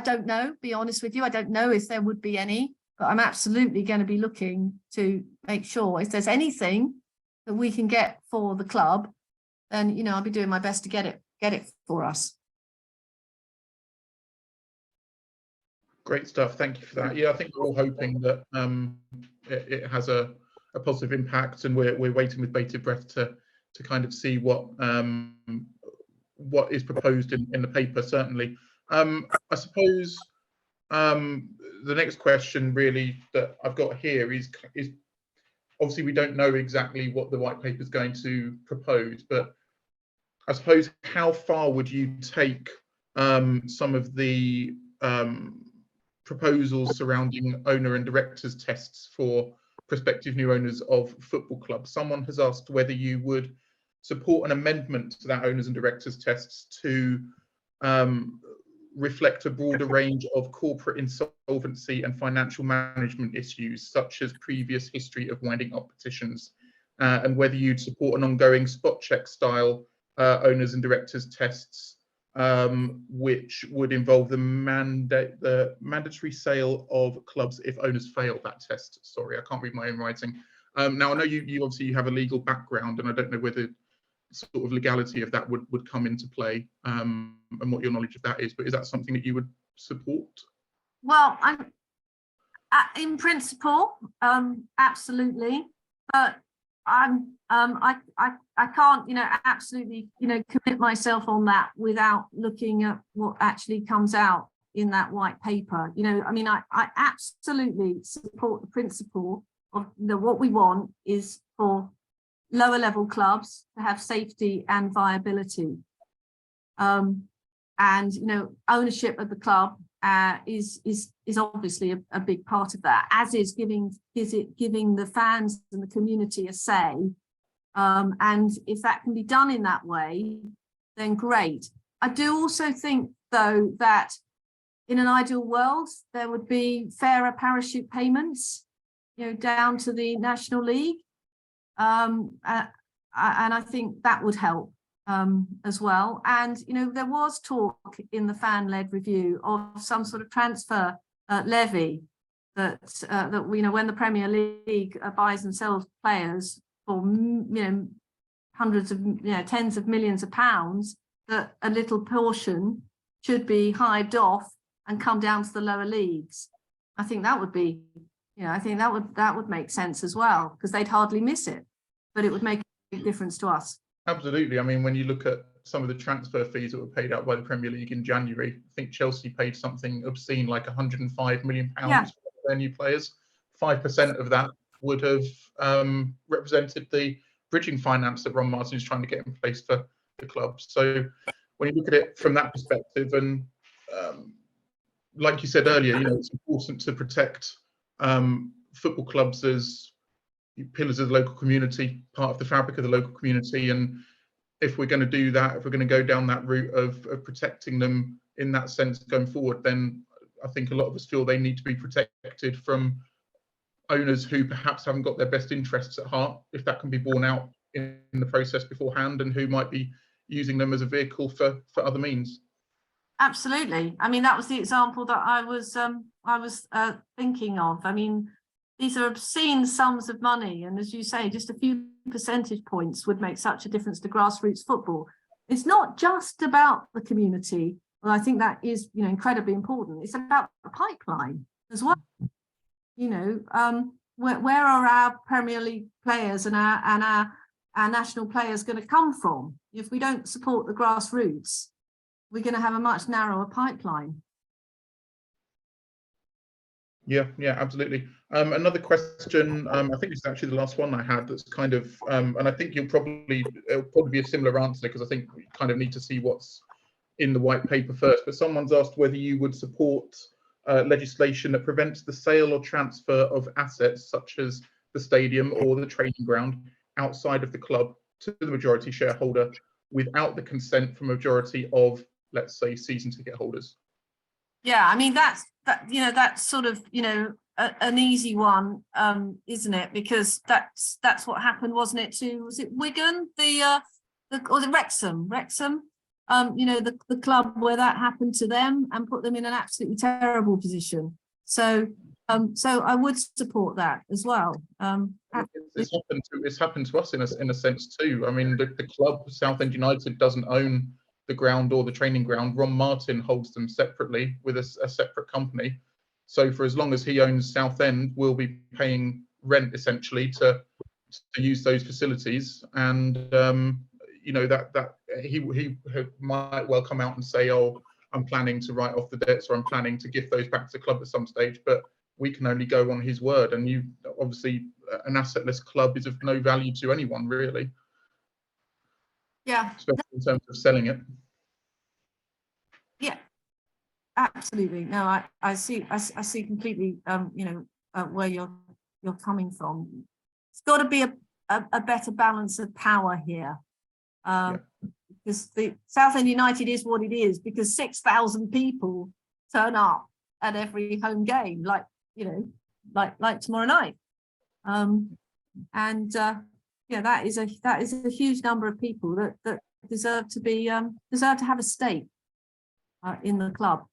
don't know, be honest with you. I don't know if there would be any, but I'm absolutely going to be looking to make sure if there's anything that we can get for the club, then, you know, I'll be doing my best to get it for us. Great stuff. Thank you for that. Yeah, I think we're all hoping that it has a positive impact, and we're waiting with bated breath to kind of see what is proposed in the paper. Certainly, I suppose the next question really that I've got here is obviously we don't know exactly what the white paper is going to propose, but I suppose how far would you take some of the proposals surrounding owner and directors tests for prospective new owners of football clubs? Someone has asked whether you would support an amendment to that owners and directors tests to reflect a broader range of corporate insolvency and financial management issues, such as previous history of winding up petitions, and whether you'd support an ongoing spot check style owners and directors tests, which would involve the mandatory sale of clubs if owners fail that test. Sorry, I can't read my own writing. Now, I know you obviously have a legal background, and I don't know whether sort of legality of that would come into play, and what your knowledge of that is, but is that something that you would support? Well, I'm in principle, absolutely, but I can't, you know, absolutely, you know, commit myself on that without looking at what actually comes out in that white paper. You know, I mean, I absolutely support the principle of what we want is for lower level clubs to have safety and viability. And, you know, ownership of the club is obviously a big part of that, as is giving the fans and the community a say. And if that can be done in that way, then great. I do also think, though, that in an ideal world, there would be fairer parachute payments, you know, down to the National League. And I think that would help as well. And, you know, there was talk in the fan-led review of some sort of transfer levy that, you know, when the Premier League buys and sells players for, you know, hundreds of, you know, tens of millions of pounds, that a little portion should be hived off and come down to the lower leagues. I think that would be, you know, I think that would make sense as well, because they'd hardly miss it, but it would make a big difference to us. Absolutely. I mean, when you look at some of the transfer fees that were paid out by the Premier League in January, I think Chelsea paid something obscene like £105 million for their new players. 5% of that would have represented the bridging finance that Ron Martin is trying to get in place for the club. So when you look at it from that perspective, and like you said earlier, you know, it's important to protect football clubs as pillars of the local community, part of the fabric of the local community. And if we're going to do that, if we're going to go down that route of protecting them in that sense going forward, then I think a lot of us feel they need to be protected from owners who perhaps haven't got their best interests at heart, if that can be borne out in the process beforehand, and who might be using them as a vehicle for other means. Absolutely. I mean, that was the example that I was thinking of. I mean, these are obscene sums of money, and as you say, just a few percentage points would make such a difference to grassroots football. It's not just about the community, well, I think that is, you know, incredibly important. It's about the pipeline as well. You know, where are our Premier League players and our national players going to come from? If we don't support the grassroots, we're going to have a much narrower pipeline. Yeah, absolutely. Another question, I think this is actually the last one I had, that's kind of, and I think it'll probably be a similar answer, because I think we kind of need to see what's in the white paper first. But someone's asked whether you would support legislation that prevents the sale or transfer of assets such as the stadium or the training ground outside of the club to the majority shareholder without the consent from a majority of, let's say, season ticket holders. Yeah, I mean, that's sort of, you know, an easy one, isn't it? Because that's what happened, wasn't it? Was it Wigan, the was it Wrexham? You know, the club where that happened to them and put them in an absolutely terrible position. So I would support that as well. It's happened to us in a sense too. I mean, the club Southend United doesn't own the ground or the training ground. Ron Martin holds them separately with a separate company. So for as long as he owns Southend, we'll be paying rent essentially to use those facilities. And you know, that he might well come out and say, oh, I'm planning to write off the debts, or I'm planning to give those back to the club at some stage, but we can only go on his word. And you obviously, an assetless club is of no value to anyone really. Yeah, especially in terms of selling it. yeah, absolutely. No, I see completely you know, where you're coming from. It's got to be a better balance of power here. Because the Southend United is what it is because 6,000 people turn up at every home game, like, you know, like tomorrow night. Yeah, that is a huge number of people that deserve to be deserve to have a stake in the club,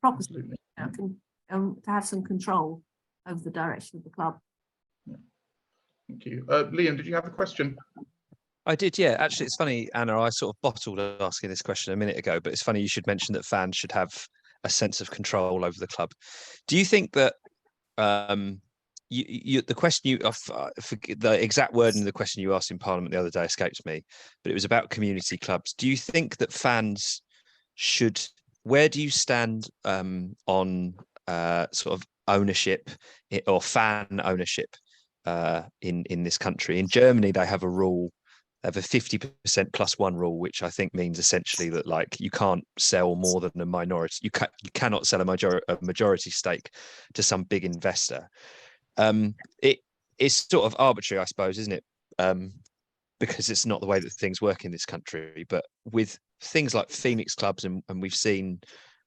properly, to have some control over the direction of the club. Yeah. Thank you. Liam, did you have a question? I did, yeah. Actually, it's funny, Anna, I sort of bottled asking this question a minute ago, but it's funny you should mention that fans should have a sense of control over the club. Do you think that the question the exact wording of the question you asked in Parliament the other day escapes me, but it was about community clubs. Do you think that fans should, where do you stand on sort of ownership or fan ownership in this country? In Germany, they have a rule. They have a 50% plus one rule, which I think means essentially that, like, you can't sell more than a minority. You cannot sell a majority stake to some big investor. It is sort of arbitrary, I suppose, isn't it? Because it's not the way that things work in this country. But with things like Phoenix clubs, and we've seen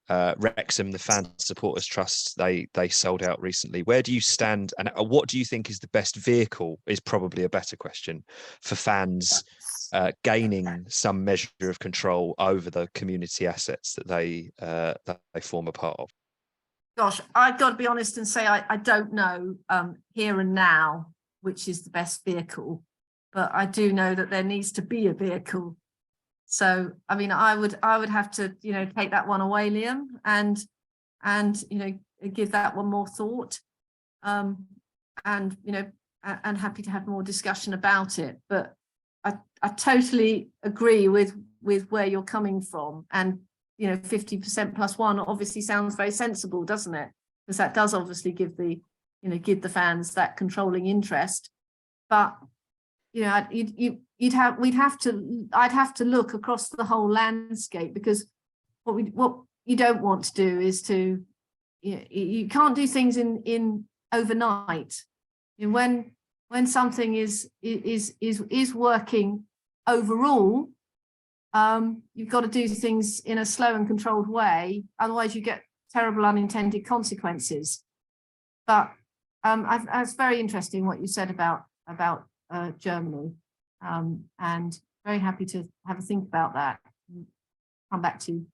Wrexham, the Fan Supporters Trust, they sold out recently. Where do you stand, and what do you think is the best vehicle, is probably a better question, for fans gaining some measure of control over the community assets that they form a part of? Gosh, I've got to be honest and say I don't know here and now which is the best vehicle, but I do know that there needs to be a vehicle. So, I mean, I would have to, you know, take that one away, Liam, and you know, give that one more thought, and you know, and happy to have more discussion about it. But I totally agree with where you're coming from, and you know, 50% plus one obviously sounds very sensible, doesn't it? Because that does obviously give the fans that controlling interest. But you know, I'd have to look across the whole landscape, because what you don't want to do is to, you can't do things in overnight. And when something is working overall, you've got to do things in a slow and controlled way, otherwise you get terrible unintended consequences. But it's very interesting what you said about Germany, and very happy to have a think about that and come back to you.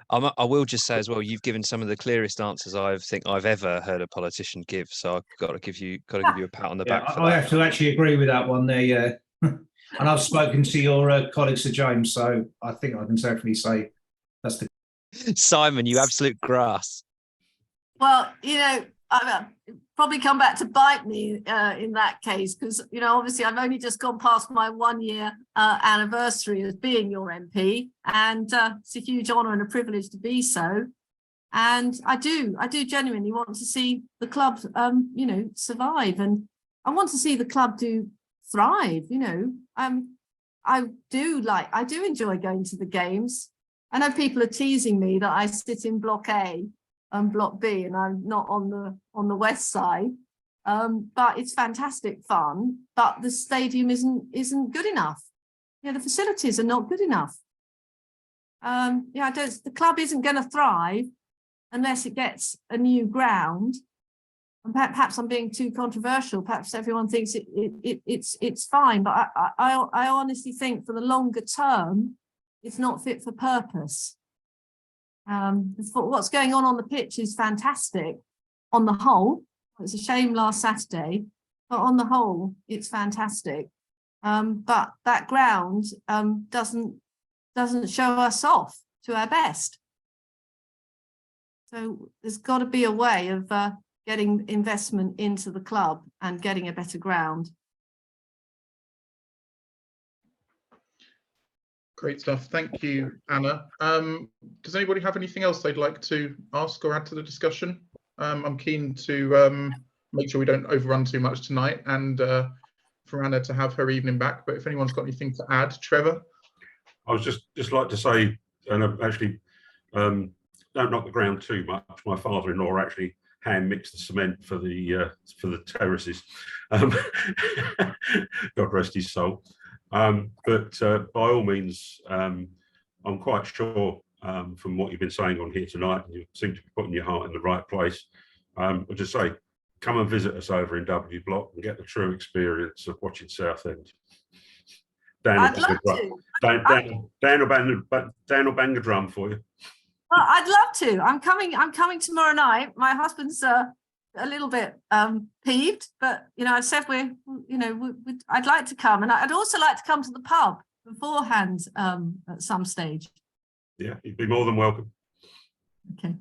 I will just say as well, you've given some of the clearest answers I think I've ever heard a politician give, so I've got to give you a pat on the back for that. I have to actually agree with that one there, and I've spoken to your colleague Sir James, so I think I can safely say that's the Simon, you absolute grass. Well, you know, I'll probably come back to bite me in that case, because, you know, obviously I've only just gone past my 1 year anniversary as being your MP, and it's a huge honour and a privilege to be so. And I do genuinely want to see the club, you know, survive, and I want to see the club thrive. You know, I do enjoy going to the games. I know people are teasing me that I sit in Block A and Block B, and I'm not on the west side, but it's fantastic fun. But the stadium isn't good enough. You know, the facilities are not good enough. Yeah, the club isn't going to thrive unless it gets a new ground and perhaps I'm being too controversial. Perhaps everyone thinks it's fine, but I honestly think for the longer term, it's not fit for purpose. What's going on the pitch is fantastic on the whole. It's a shame last Saturday, but on the whole, it's fantastic. But that ground doesn't show us off to our best. So there's got to be a way of getting investment into the club and getting a better ground. Great stuff. Thank you, Anna. Does anybody have anything else they'd like to ask or add to the discussion? I'm keen to make sure we don't overrun too much tonight, and for Anna to have her evening back. But if anyone's got anything to add, Trevor? I was just like to say, and I've actually don't knock the ground too much. My father-in-law actually hand mixed the cement for the terraces. God rest his soul. But by all means, I'm quite sure from what you've been saying on here tonight, and you seem to be putting your heart in the right place. I'll just say, come and visit us over in W Block and get the true experience of watching Southend. I'd love to. Dan will bang a drum for you. Well, I'd love to. I'm coming tomorrow night. My husband's a little bit peeved, but I said I'd like to come, and I'd also like to come to the pub beforehand at some stage. Yeah, you'd be more than welcome. Okay.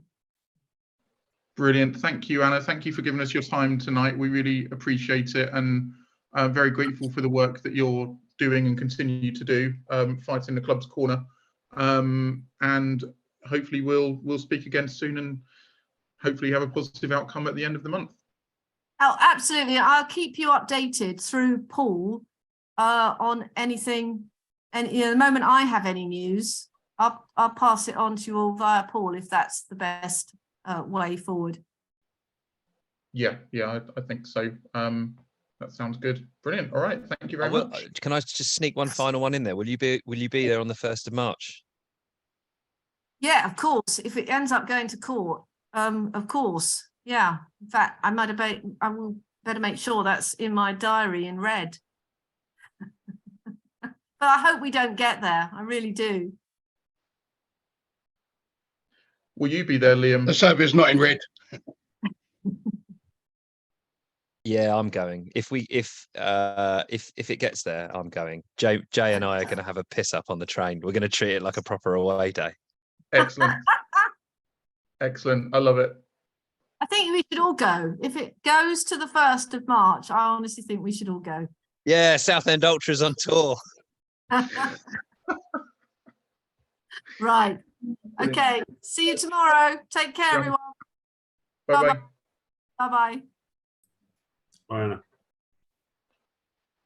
Brilliant. Thank you, Anna. Thank you for giving us your time tonight. We really appreciate it, and I'm very grateful for the work that you're doing and continue to do, fighting the club's corner. And hopefully we'll speak again soon, and hopefully have a positive outcome at the end of the month. Oh, absolutely. I'll keep you updated through Paul on anything. And the moment I have any news, I'll pass it on to you all via Paul, if that's the best way forward. Yeah, I think so. That sounds good. Brilliant. All right. Thank you very much. Can I just sneak one final one in there? Will you be there on the 1st of March? Yeah, of course. If it ends up going to court, of course. Yeah. In fact, I will better make sure that's in my diary in red. But I hope we don't get there. I really do. Will you be there, Liam? Let's hope it's not in red. Yeah, I'm going. If it gets there, I'm going. Jay and I are going to have a piss up on the train. We're going to treat it like a proper away day. Excellent. Excellent. I love it. I think we should all go. If it goes to the 1st of March, I honestly think we should all go. Yeah, Southend Ultras on tour. Right. Okay. See you tomorrow. Take care, everyone. Bye-bye. Bye-bye. Bye, Anna.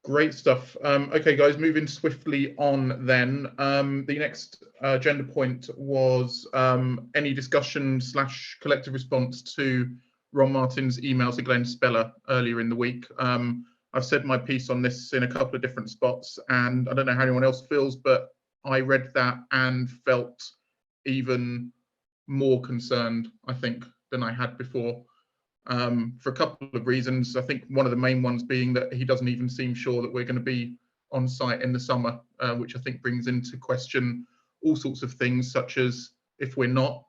Great stuff. Okay, guys, moving swiftly on then. The next agenda point was any discussion / collective response to Ron Martin's email to Glenn Speller earlier in the week. I've said my piece on this in a couple of different spots, and I don't know how anyone else feels, but I read that and felt even more concerned, I think, than I had before. For a couple of reasons. I think one of the main ones being that he doesn't even seem sure that we're going to be on site in the summer, which I think brings into question all sorts of things, such as if we're not,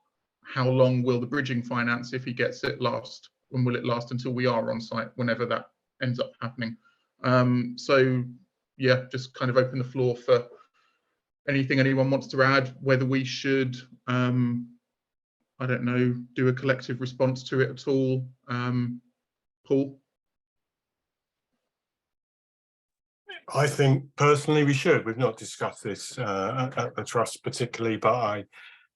how long will the bridging finance, if he gets it, last? When will it last until we are on site, whenever that ends up happening? So yeah, just kind of open the floor for anything anyone wants to add, whether we should I don't know, do a collective response to it at all. Paul? I think personally we should. We've not discussed this at the trust particularly, but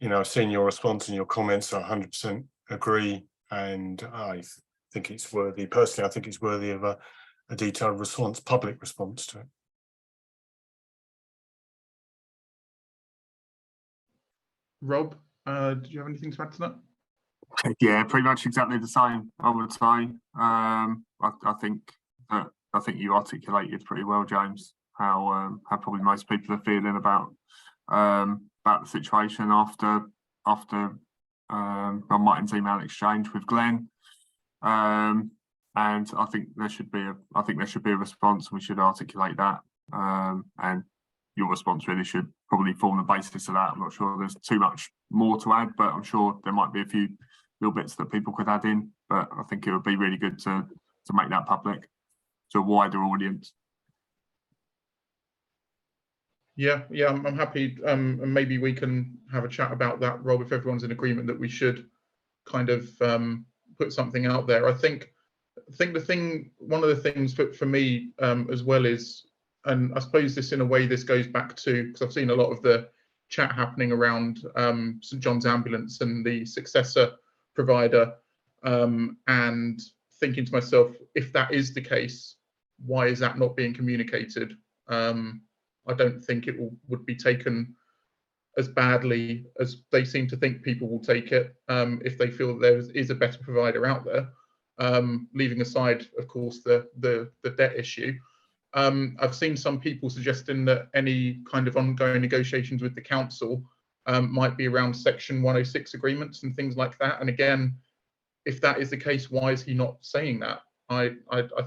I've seen your response and your comments. I 100% agree, and I think it's worthy. Personally, I think it's worthy of a detailed response, public response to it. Rob, do you have anything to add to that? Yeah, pretty much exactly the same, I would say. I think you articulated pretty well, James, how probably most people are feeling about the situation after Ron Martin's email exchange with Glenn. and I think there should be a response, and we should articulate that. And your response really should probably form the basis of that. I'm not sure there's too much more to add, but I'm sure there might be a few little bits that people could add in. But I think it would be really good to make that public to a wider audience. Yeah, I'm happy, and maybe we can have a chat about that, Rob, if everyone's in agreement that we should kind of put something out there. I think one of the things for me as well is, and I suppose this in a way this goes back to, because I've seen a lot of the chat happening around St John's Ambulance and the successor provider, and thinking to myself, if that is the case, why is that not being communicated? I don't think it would be taken as badly as they seem to think people will take it, if they feel there is a better provider out there, leaving aside, of course, the debt issue. I've seen some people suggesting that any kind of ongoing negotiations with the council might be around Section 106 agreements and things like that. And again, if that is the case, why is he not saying that? I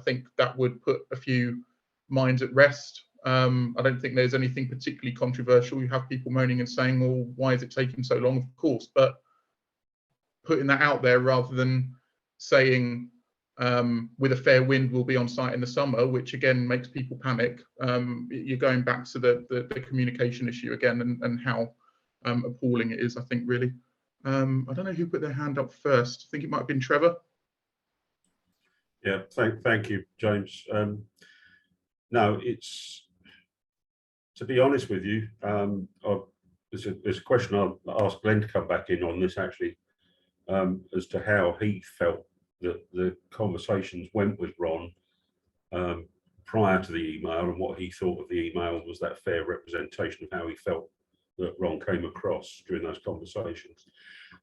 think that would put a few minds at rest. I don't think there's anything particularly controversial. You have people moaning and saying, well, why is it taking so long? Of course, but putting that out there rather than saying with a fair wind we'll be on site in the summer, which again makes people panic. You're going back to the communication issue again, and how appalling it is, I think, really. I don't know who put their hand up first. I think it might have been Trevor. Yeah, thank you, James. No, it's, to be honest with you, there's a question I'll ask Glenn to come back in on this, actually, as to how he felt that the conversations went with Ron prior to the email, and what he thought of the email. Was that fair representation of how he felt that Ron came across during those conversations?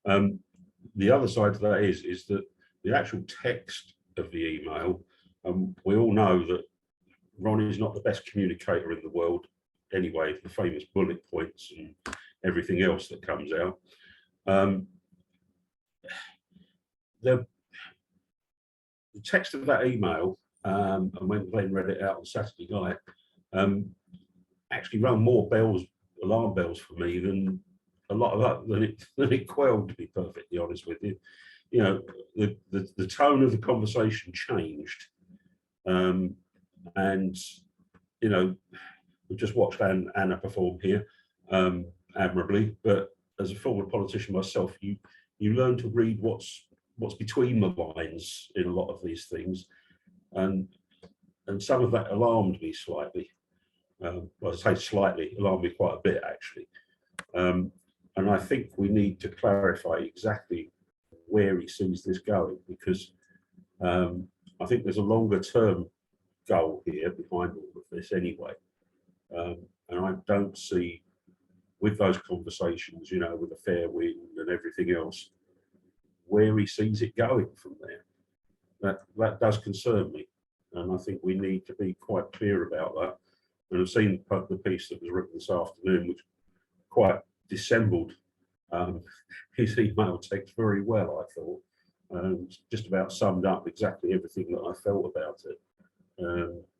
The other side to that is that the actual text of the email, we all know that Ron is not the best communicator in the world anyway, the famous bullet points and everything else that comes out. The text of that email, and when Glenn read it out on Saturday night, actually rang more alarm bells for me than a lot of that, than it quelled, to be perfectly honest with you. You know, the tone of the conversation changed, and you know, we've just watched Anna perform here admirably, but as a former politician myself, you learn to read what's between the lines in a lot of these things, and some of that alarmed me slightly. Well, I say slightly, alarmed me quite a bit, actually. And I think we need to clarify exactly where he sees this going, because I think there's a longer term goal here behind all of this anyway. And I don't see, with those conversations, you know, with a fair wind and everything else, where he sees it going from there. That does concern me, and I think we need to be quite clear about that. And I've seen the piece that was written this afternoon, which quite dissembled his email text very well, I thought. Just about summed up exactly everything that I felt about it.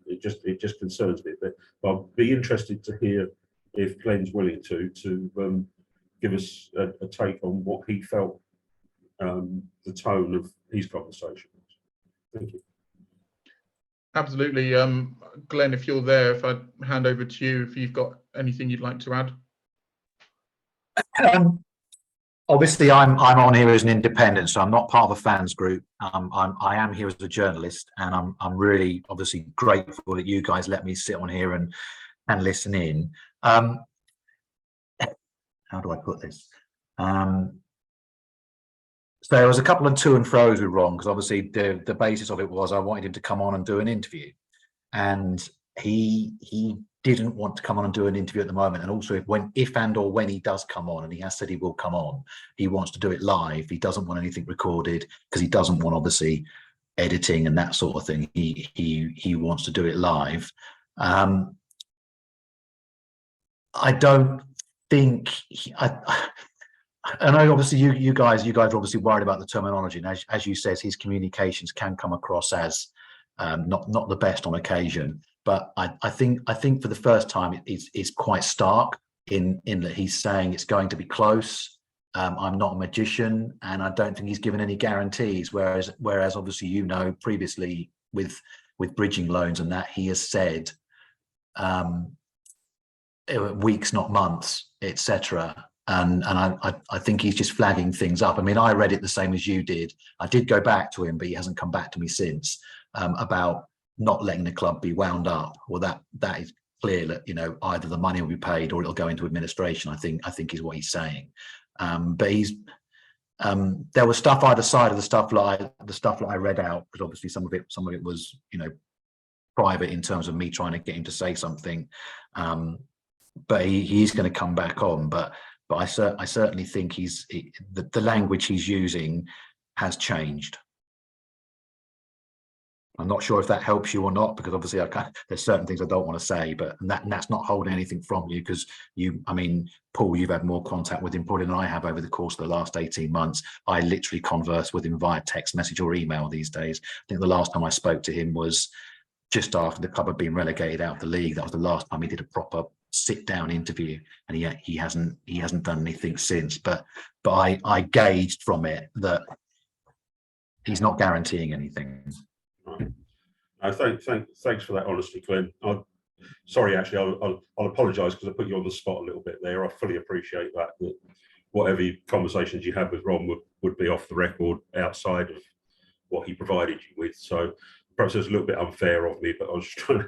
It just concerns me a bit. But I'll be interested to hear if Glenn's willing to give us a take on what he felt the tone of his conversation was. Thank you. Absolutely. Glenn, if you're there, if I hand over to you, if you've got anything you'd like to add. Obviously, I'm on here as an independent, so I'm not part of a fans group. I am here as a journalist, and I'm really obviously grateful that you guys let me sit on here and listen in. How do I put this? So there was a couple of to and fro's with Ron, because obviously the basis of it was I wanted him to come on and do an interview, and he didn't want to come on and do an interview at the moment. And also, if and or when he does come on, and he has said he will come on, he wants to do it live. He doesn't want anything recorded, because he doesn't want, obviously, editing and that sort of thing. He wants to do it live. I don't think I know obviously you guys are obviously worried about the terminology, and as you says, his communications can come across as not the best on occasion. But I think for the first time it's quite stark in that he's saying it's going to be close. I'm not a magician, and I don't think he's given any guarantees. Whereas obviously previously with bridging loans and that he has said weeks, not months, etc. And I think he's just flagging things up. I mean, I read it the same as you did. I did go back to him, but he hasn't come back to me since about not letting the club be wound up. Well, that is clear that either the money will be paid or it'll go into administration. I think is what he's saying. But he's there was stuff either side of the stuff that I read out, because obviously some of it was private in terms of me trying to get him to say something. But he's going to come back on. But I certainly think the language he's using has changed. I'm not sure if that helps you or not, because obviously there's certain things I don't want to say, but that's not holding anything from you, because Paul, you've had more contact with him probably than I have over the course of the last 18 months. I literally converse with him via text message or email these days. I think the last time I spoke to him was just after the club had been relegated out of the league. That was the last time he did a proper sit-down interview, and he hasn't done anything since. But I gauged from it that he's not guaranteeing anything. Right. Thanks for that honesty, Glenn. Sorry, actually, I'll apologise because I put you on the spot a little bit there. I fully appreciate that whatever conversations you had with Ron would be off the record, outside of what he provided you with. So perhaps it was a little bit unfair of me, but I was trying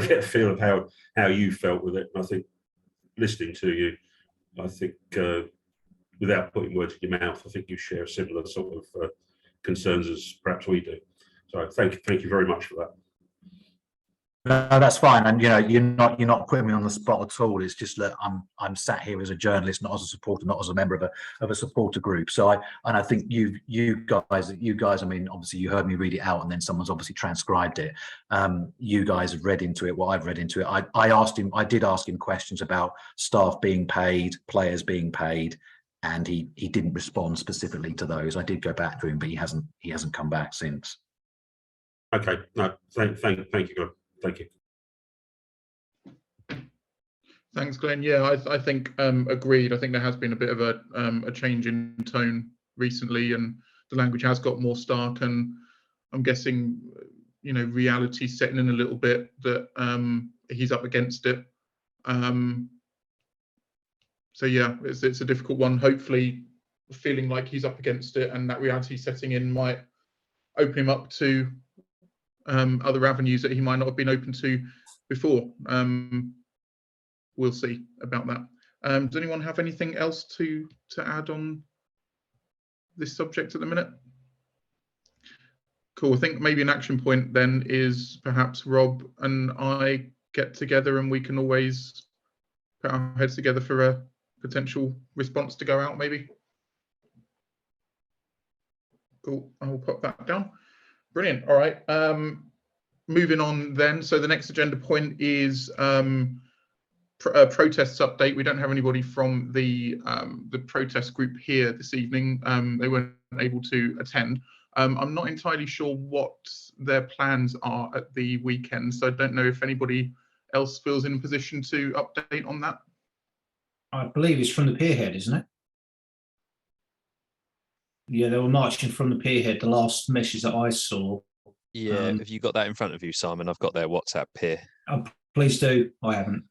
to get a feel of how you felt with it. And I think listening to you, I think without putting words in your mouth, I think you share similar sort of concerns as perhaps we do. So thank you very much for that. No, that's fine. And you're not putting me on the spot at all. It's just that I'm sat here as a journalist, not as a supporter, not as a member of a supporter group. So I think you guys, I mean, obviously you heard me read it out, and then someone's obviously transcribed it. You guys have read into it what I've read into it. I did ask him questions about staff being paid, players being paid, and he didn't respond specifically to those. I did go back to him, but he hasn't come back since. Okay, no, thank you, Glenn. Thank you. Thanks, Glenn. Yeah, I think agreed. I think there has been a bit of a change in tone recently, and the language has got more stark. And I'm guessing, reality setting in a little bit, that he's up against it. So yeah, it's a difficult one. Hopefully, feeling like he's up against it and that reality setting in might open him up to other avenues that he might not have been open to before. We'll see about that. Does anyone have anything else to add on this subject at the minute? Cool. I think maybe an action point then is perhaps Rob and I get together, and we can always put our heads together for a potential response to go out, maybe. Cool. I'll pop that down. Brilliant. All right. Moving on then. So the next agenda point is protests update. We don't have anybody from the protest group here this evening. They weren't able to attend. I'm not entirely sure what their plans are at the weekend, so I don't know if anybody else feels in a position to update on that. I believe it's from the Pierhead, isn't it? Yeah, they were marching from the Pierhead, the last message that I saw. Yeah, have you got that in front of you, Simon? I've got their WhatsApp here. Oh, please do. I haven't.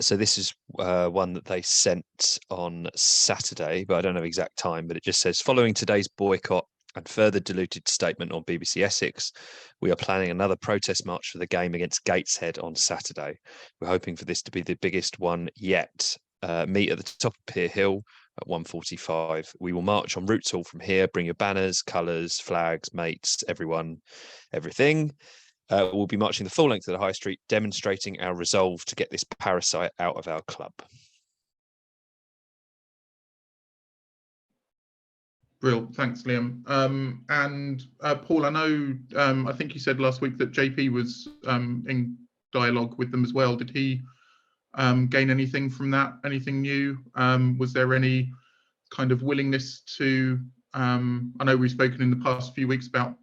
So this is one that they sent on Saturday, but I don't know the exact time, but it just says, following today's boycott and further diluted statement on BBC Essex, we are planning another protest march for the game against Gateshead on Saturday. We're hoping for this to be the biggest one yet. Meet at the top of Pier Hill at 1:45. We will march on Roots Hall from here. Bring your banners, colours, flags, mates, everyone, everything. We'll be marching the full length of the High Street, demonstrating our resolve to get this parasite out of our club. Brilliant. Thanks, Liam. And Paul, I know, I think you said last week that JP was in dialogue with them as well. Did he gain anything from that? Anything new? Was there any kind of willingness to, I know we've spoken in the past few weeks about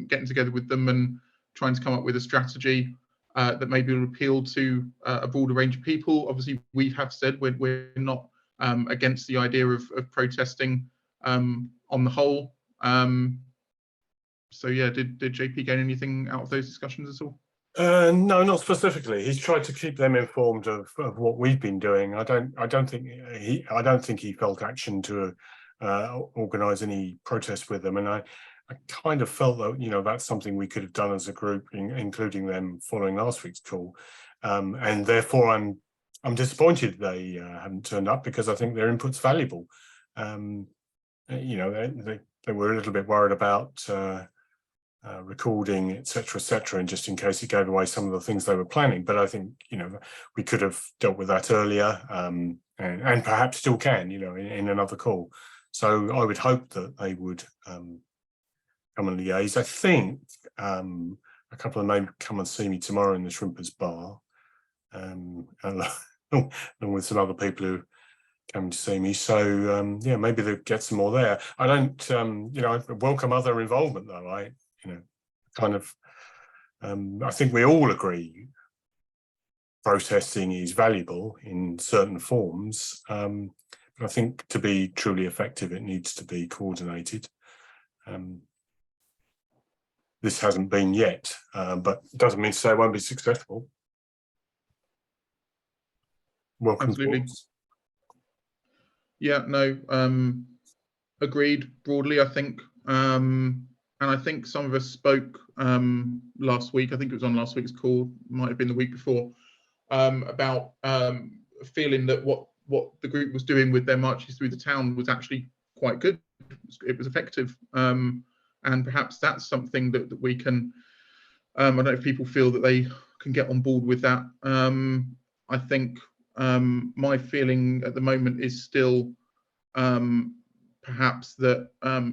getting together with them and trying to come up with a strategy that maybe will appeal to a broader range of people. Obviously, we have said we're not against the idea of protesting on the whole. So yeah, did JP gain anything out of those discussions at all? No, not specifically. He's tried to keep them informed of what we've been doing. I don't think he felt action to organise any protest with them, and I kind of felt that, you know, that's something we could have done as a group, including them following last week's call, and therefore I'm disappointed they haven't turned up, because I think their input's valuable. You know, they were a little bit worried about recording, etc., and just in case it gave away some of the things they were planning. But I think, you know, we could have dealt with that earlier, and perhaps still can, you know, in another call. So I would hope that they would come and liaise. I think a couple of them may come and see me tomorrow in the Shrimpers Bar, along with some other people who come to see me. So yeah, maybe they'll get some more there. I don't, you know, I welcome other involvement though. You know, kind of, I think we all agree protesting is valuable in certain forms, but I think to be truly effective, it needs to be coordinated. This hasn't been yet, but it doesn't mean to say it won't be successful. Welcome. Absolutely. Thoughts? Yeah, no, agreed broadly, I think. And I think some of us spoke last week, I think it was on last week's call, might have been the week before, about feeling that what the group was doing with their marches through the town was actually quite good. It was effective. And perhaps that's something that we can, I don't know if people feel that they can get on board with that. I think my feeling at the moment is still perhaps that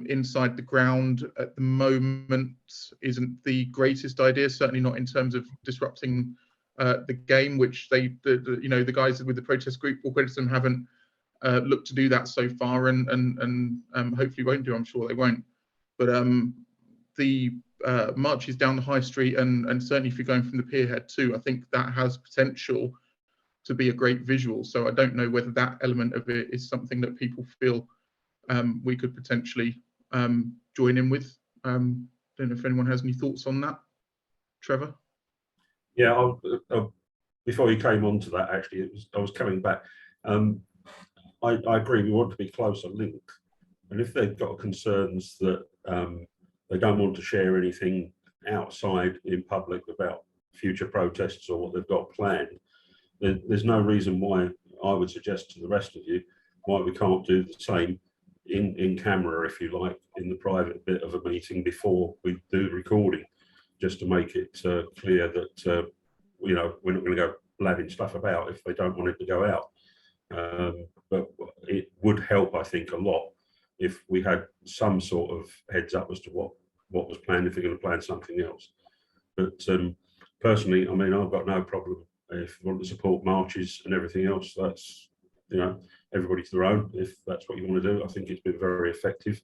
inside the ground at the moment isn't the greatest idea, certainly not in terms of disrupting the game, which you know, the guys with the protest group, all credit to them, haven't looked to do that so far, and hopefully won't do. I'm sure they won't. But the marches down the high street, and certainly if you're going from the pierhead too, I think that has potential to be a great visual. So I don't know whether that element of it is something that people feel we could potentially join in with. Don't know if anyone has any thoughts on that. Trevor? Yeah, before you came on to that, actually, I was coming back. I agree, we want to be closer linked. And if they've got concerns that they don't want to share anything outside in public about future protests or what they've got planned, there's no reason why I would suggest to the rest of you why we can't do the same in camera, if you like, in the private bit of a meeting before we do the recording, just to make it clear that you know, we're not going to go blabbing stuff about if they don't want it to go out. But it would help, I think, a lot if we had some sort of heads up as to what was planned, if they're going to plan something else. But personally, I mean, I've got no problem if you want to support marches and everything else. That's, you know, everybody to their own. If that's what you want to do, I think it's been very effective.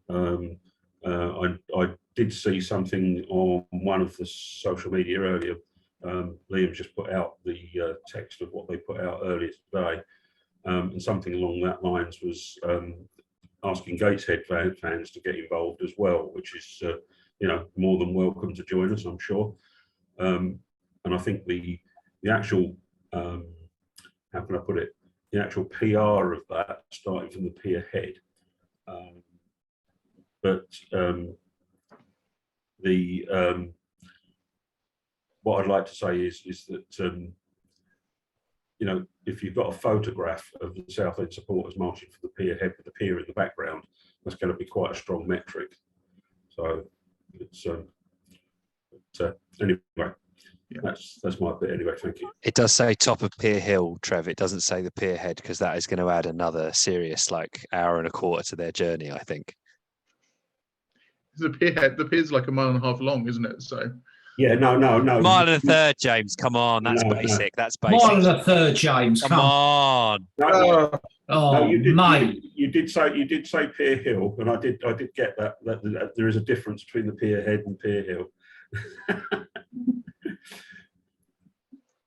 I did see something on one of the social media earlier. Liam just put out the text of what they put out earlier today, and something along that lines was asking Gateshead fans to get involved as well, which is you know, more than welcome to join us, I'm sure. And I think the actual how can I put it, the actual PR of that, starting from the pier head, but what I'd like to say is that you know, if you've got a photograph of the Southend supporters marching for the pier head with the pier in the background, that's going to be quite a strong metric. So it's anyway, yeah, that's my bit anyway. Thank you. It does say top of Pier Hill, Trev. It doesn't say the pier head, because that is going to add another serious like hour and a quarter to their journey, I think. The pier's like 1.5 miles long, isn't it? So yeah, no. Mile and a third, James. Come on, that's basic. That's basic. Mile and a third, James. Come on. No, Oh, No, mate. you did say Pier Hill, and I did get that there is a difference between the Pier Head and Pier Hill.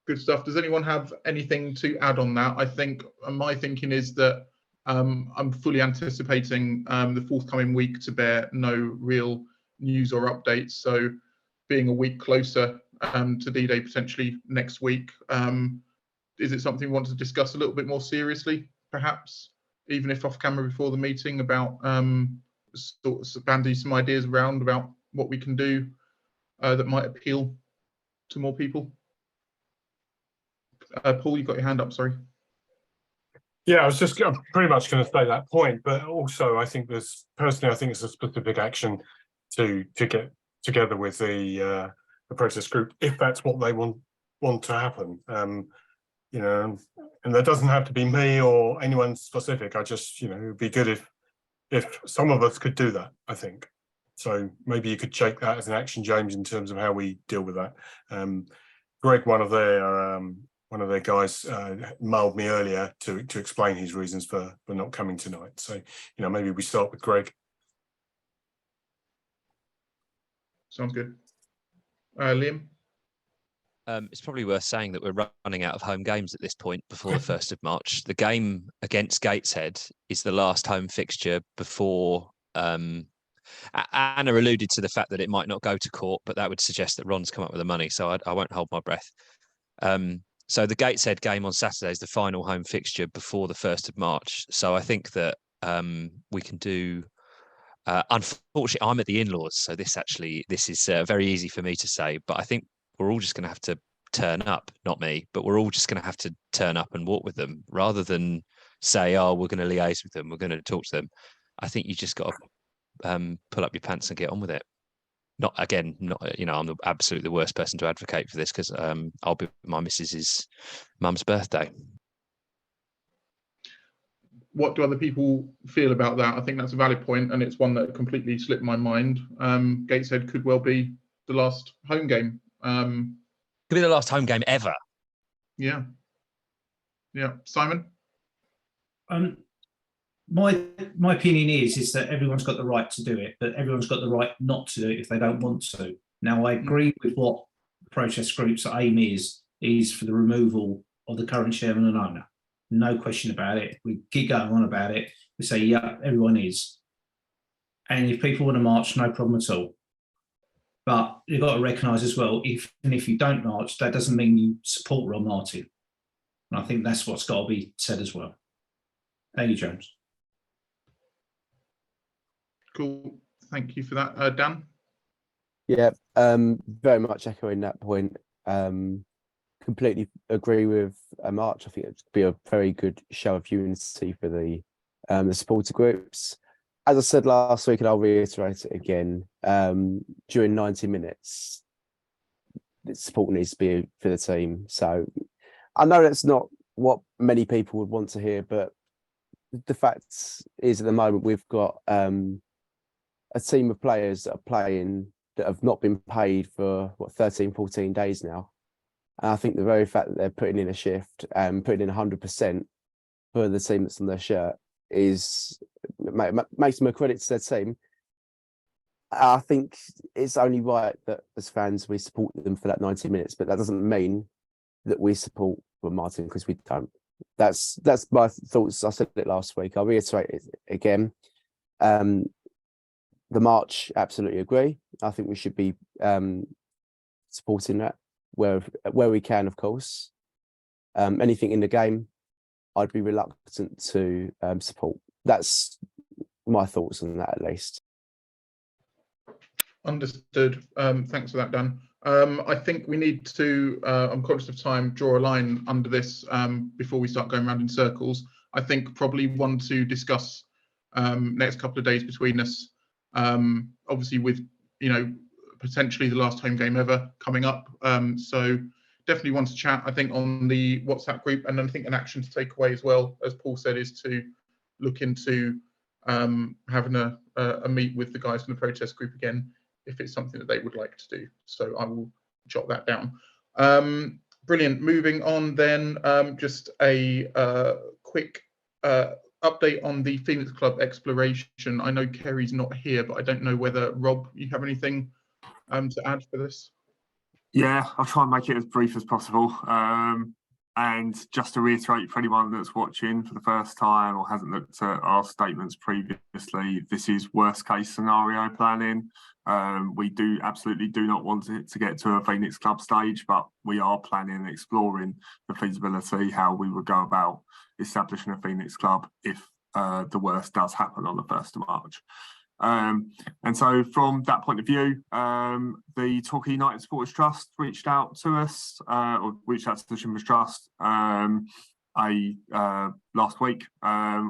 Good stuff. Does anyone have anything to add on that? I think my thinking is that I'm fully anticipating the forthcoming week to bear no real news or updates. So being a week closer to D-Day potentially next week, is it something we want to discuss a little bit more seriously, perhaps, even if off camera before the meeting, about sort of bandy some ideas around about what we can do that might appeal to more people? Paul, you've got your hand up, sorry. Yeah, I'm pretty much going to say that point, but also I think it's a specific action to get together with the process group if that's what they want to happen. You know, and that doesn't have to be me or anyone specific. I just, you know, it would be good if some of us could do that, I think. So maybe you could take that as an action, James, in terms of how we deal with that. Greg, one of their guys, mailed me earlier to explain his reasons for not coming tonight. So, you know, maybe we start with Greg. Sounds good. Liam? It's probably worth saying that we're running out of home games at this point before the 1st of March. The game against Gateshead is the last home fixture before. Anna alluded to the fact that it might not go to court, but that would suggest that Ron's come up with the money, so I won't hold my breath. So the Gateshead game on Saturday is the final home fixture before the 1st of March. So I think that we can do. Unfortunately, I'm at the in-laws, so this is very easy for me to say, but I think we're all just going to have to turn up, not me, but we're all just going to have to turn up and walk with them rather than say, oh, we're going to liaise with them, we're going to talk to them. I think you just got to pull up your pants and get on with it. Not, you know, I'm absolutely the worst person to advocate for this because I'll be my missus's mum's birthday. What do other people feel about that? I think that's a valid point, and it's one that completely slipped my mind. Gateshead could well be the last home game. Could be the last home game ever. Yeah. Simon? My opinion is that everyone's got the right to do it, but everyone's got the right not to do it if they don't want to. Now, I agree with what the protest group's aim is for the removal of the current chairman and owner. No question about it. We keep going on about it. We say, yeah, everyone is. And if people want to march, no problem at all. But you've got to recognise as well, if you don't march, that doesn't mean you support Ron Martin. And I think that's what's got to be said as well. Thank you, James. Cool. Thank you for that. Dan? Yeah, very much echoing that point. Completely agree with March. I think it would be a very good show of unity for the supporter groups. As I said last week, and I'll reiterate it again, during 90 minutes, the support needs to be for the team. So I know that's not what many people would want to hear, but the fact is at the moment we've got a team of players that are playing that have not been paid for 13, 14 days now. And I think the very fact that they're putting in a shift and putting in 100% for the team that's on their shirt makes them a credit to their team. I think it's only right that as fans we support them for that 90 minutes, but that doesn't mean that we support Ron Martin, because we don't. That's my thoughts. I said it last week. I'll reiterate it again. The march, absolutely agree. I think we should be supporting that where we can, of course. Anything in the game, I'd be reluctant to support. That's my thoughts on that, at least. Understood. Thanks for that, Dan. I think we need to, I'm conscious of time, draw a line under this before we start going around in circles. I think probably want to discuss next couple of days between us, obviously with, you know, potentially the last home game ever coming up. So definitely want to chat, I think, on the WhatsApp group, and I think an action to take away as well, as Paul said, is to look into having a meet with the guys from the protest group again, if it's something that they would like to do. So I will jot that down. Brilliant. Moving on then, just a quick update on the Phoenix Club exploration. I know Kerry's not here, but I don't know whether, Rob, you have anything to add for this? Yeah, I'll try and make it as brief as possible. And just to reiterate for anyone that's watching for the first time or hasn't looked at our statements previously, this is worst case scenario planning. We absolutely do not want it to get to a Phoenix Club stage, but we are planning and exploring the feasibility, how we would go about establishing a Phoenix Club if the worst does happen on the 1st of March. And so from that point of view, the Torquay United Supporters Trust reached out to us, or reached out to the Shimbers Trust last week.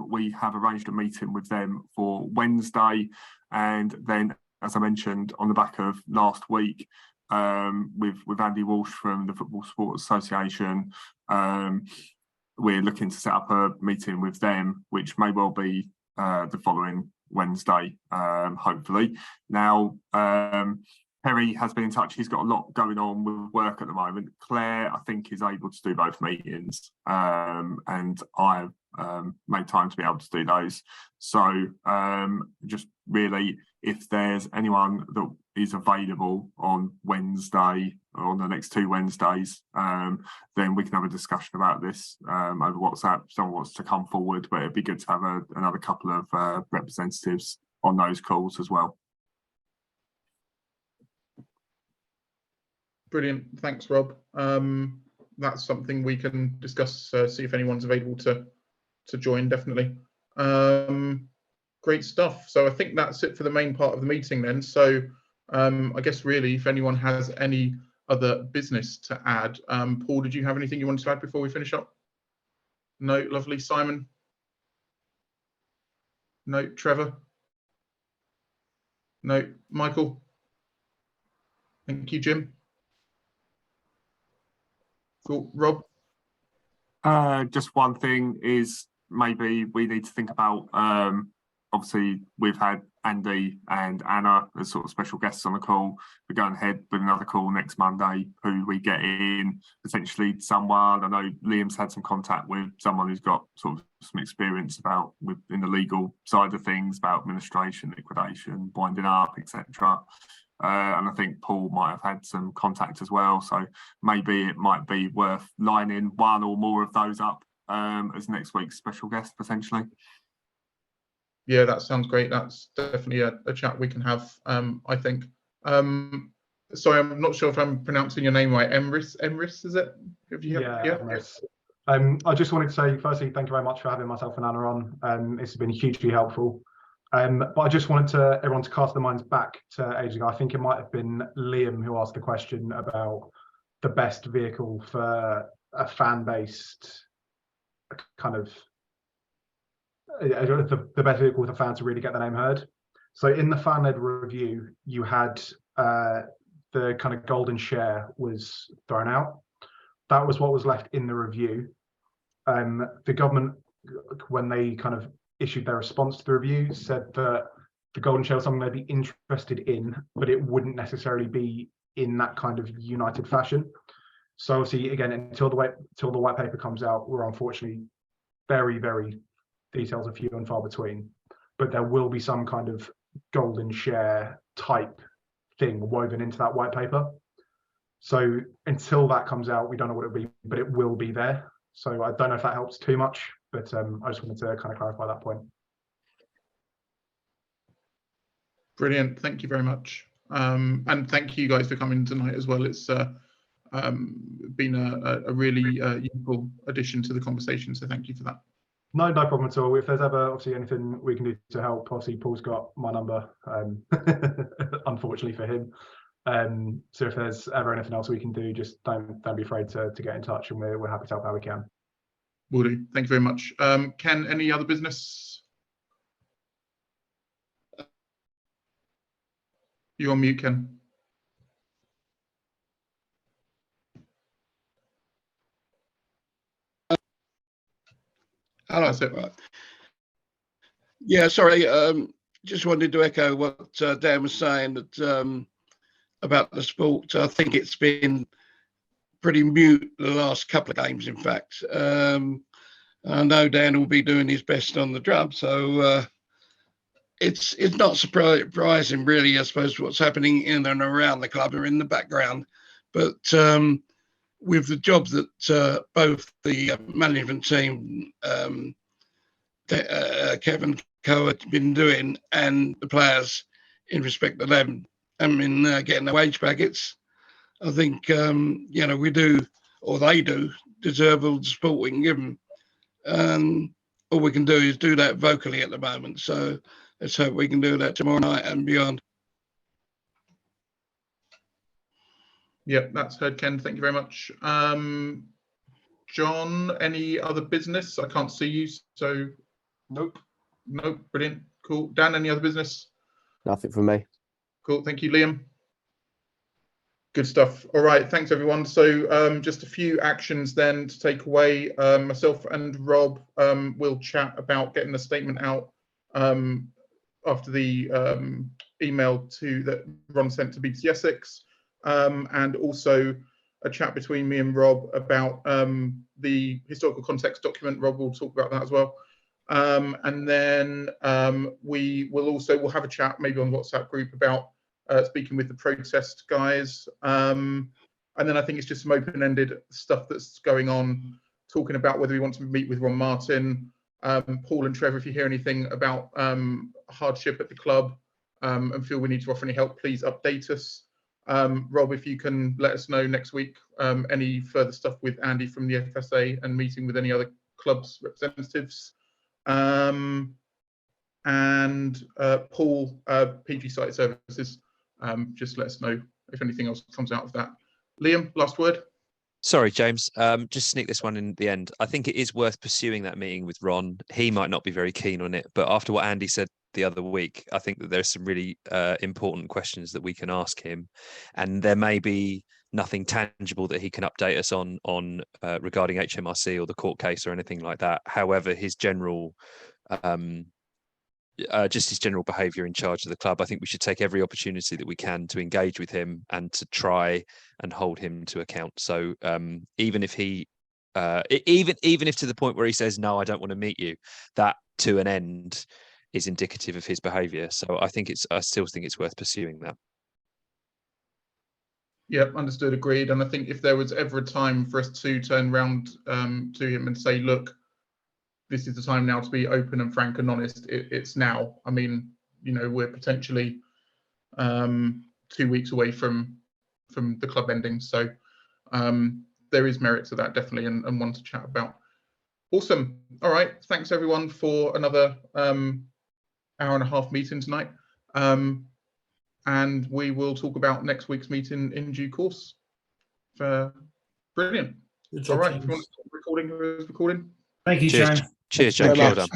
We have arranged a meeting with them for Wednesday, and then, as I mentioned, on the back of last week, with Andy Walsh from the Football Supporters Association, we're looking to set up a meeting with them, which may well be the following Wednesday, hopefully. Now, Perry has been in touch. He's got a lot going on with work at the moment. Claire, I think, is able to do both meetings, and I've made time to be able to do those. So just really, if there's anyone that is available on Wednesday or on the next 2 Wednesdays, then we can have a discussion about this over WhatsApp. If someone wants to come forward, but it'd be good to have another couple of representatives on those calls as well. Brilliant, thanks, Rob. That's something we can discuss, see if anyone's available to join, definitely. Great stuff. So I think that's it for the main part of the meeting then. So I guess really, if anyone has any other business to add, Paul, did you have anything you wanted to add before we finish up? No, lovely. Simon? No, Trevor? No, Michael? Thank you, Jim. Cool. Rob? Just one thing is maybe we need to think about, obviously we've had Andy and Anna as sort of special guests on the call. We're going ahead with another call next Monday. Who we get in, potentially someone, I know Liam's had some contact with someone who's got sort of some experience in the legal side of things, about administration, liquidation, winding up, etc. And I think Paul might have had some contact as well. So maybe it might be worth lining one or more of those up as next week's special guest, potentially. Yeah, that sounds great. That's definitely a chat we can have, I think. Sorry, I'm not sure if I'm pronouncing your name right. Emrys, is it? I just wanted to say, firstly, thank you very much for having myself and Anna on. It's been hugely helpful. But I just wanted everyone to cast their minds back to ages ago. I think it might have been Liam who asked the question about the best vehicle for a fan-based kind of, the best vehicle for fans to really get their name heard. So in the fan-led review, you had the kind of golden share was thrown out. That was what was left in the review. The government, when they kind of issued their response to the review, said that the golden share was something they'd be interested in, but it wouldn't necessarily be in that kind of united fashion. So obviously, again, until the white paper comes out, we're unfortunately very, very details are few and far between. But there will be some kind of golden share type thing woven into that white paper. So until that comes out, we don't know what it'll be, but it will be there. So I don't know if that helps too much, but I just wanted to kind of clarify that point. Brilliant. Thank you very much. And thank you guys for coming tonight as well. It's been a really useful addition to the conversation. So thank you for that. No problem at all. If there's ever obviously anything we can do to help, obviously Paul's got my number, unfortunately for him. So if there's ever anything else we can do, just don't be afraid to get in touch, and we're happy to help how we can. Will do. Thank you very much. Ken, any other business? You're on mute, Ken. Hello. Right. Yeah, sorry. Just wanted to echo what Dan was saying, that about the sport. I think it's been pretty mute the last couple of games, in fact. I know Dan will be doing his best on the drum, so it's not surprising, really, I suppose, what's happening in and around the club or in the background. But with the job that both the management team, Kevin Coe, had been doing, and the players in respect to them, getting their wage packets, I think we do, or they do, deserve all the support we can give them. All we can do is do that vocally at the moment. So let's hope we can do that tomorrow night and beyond. Yep, that's heard, Ken. Thank you very much. John, any other business? I can't see you, so nope. Brilliant, cool. Dan, any other business? Nothing from me. Cool, thank you, Liam. Good stuff. All right, thanks everyone. So just a few actions then to take away. Myself and Rob will chat about getting a statement out after the email that Ron sent to BBC Essex, and also a chat between me and Rob about the historical context document. Rob will talk about that as well. And then we'll have a chat maybe on the WhatsApp group about speaking with the protest guys. And then I think it's just some open-ended stuff that's going on, talking about whether we want to meet with Ron Martin, Paul and Trevor. If you hear anything about hardship at the club and feel we need to offer any help, please update us. Rob, if you can let us know next week any further stuff with Andy from the FSA and meeting with any other clubs representatives. And Paul, PG Site Services, just let us know if anything else comes out of that. Liam, last word. Sorry, James, just sneak this one in at the end. I think it is worth pursuing that meeting with Ron. He might not be very keen on it, but after what Andy said the other week, I think that there's some really important questions that we can ask him, and there may be nothing tangible that he can update us on regarding HMRC or the court case or anything like that. However, his general his general behaviour in charge of the club, I think we should take every opportunity that we can to engage with him and to try and hold him to account. So even if he, even if to the point where he says, no, I don't want to meet you, that to an end is indicative of his behaviour. So I still think it's worth pursuing that. Yep, understood, agreed. And I think if there was ever a time for us to turn around to him and say, look, this is the time now to be open and frank and honest, it's now. I mean, we're potentially 2 weeks away from the club ending. So there is merit to that, definitely, and one to chat about. Awesome. All right. Thanks, everyone, for another hour and a half meeting tonight. And we will talk about next week's meeting in due course. Brilliant. All right. If you want to stop recording, who's recording? Thank you, James. Cheers, James. Well done.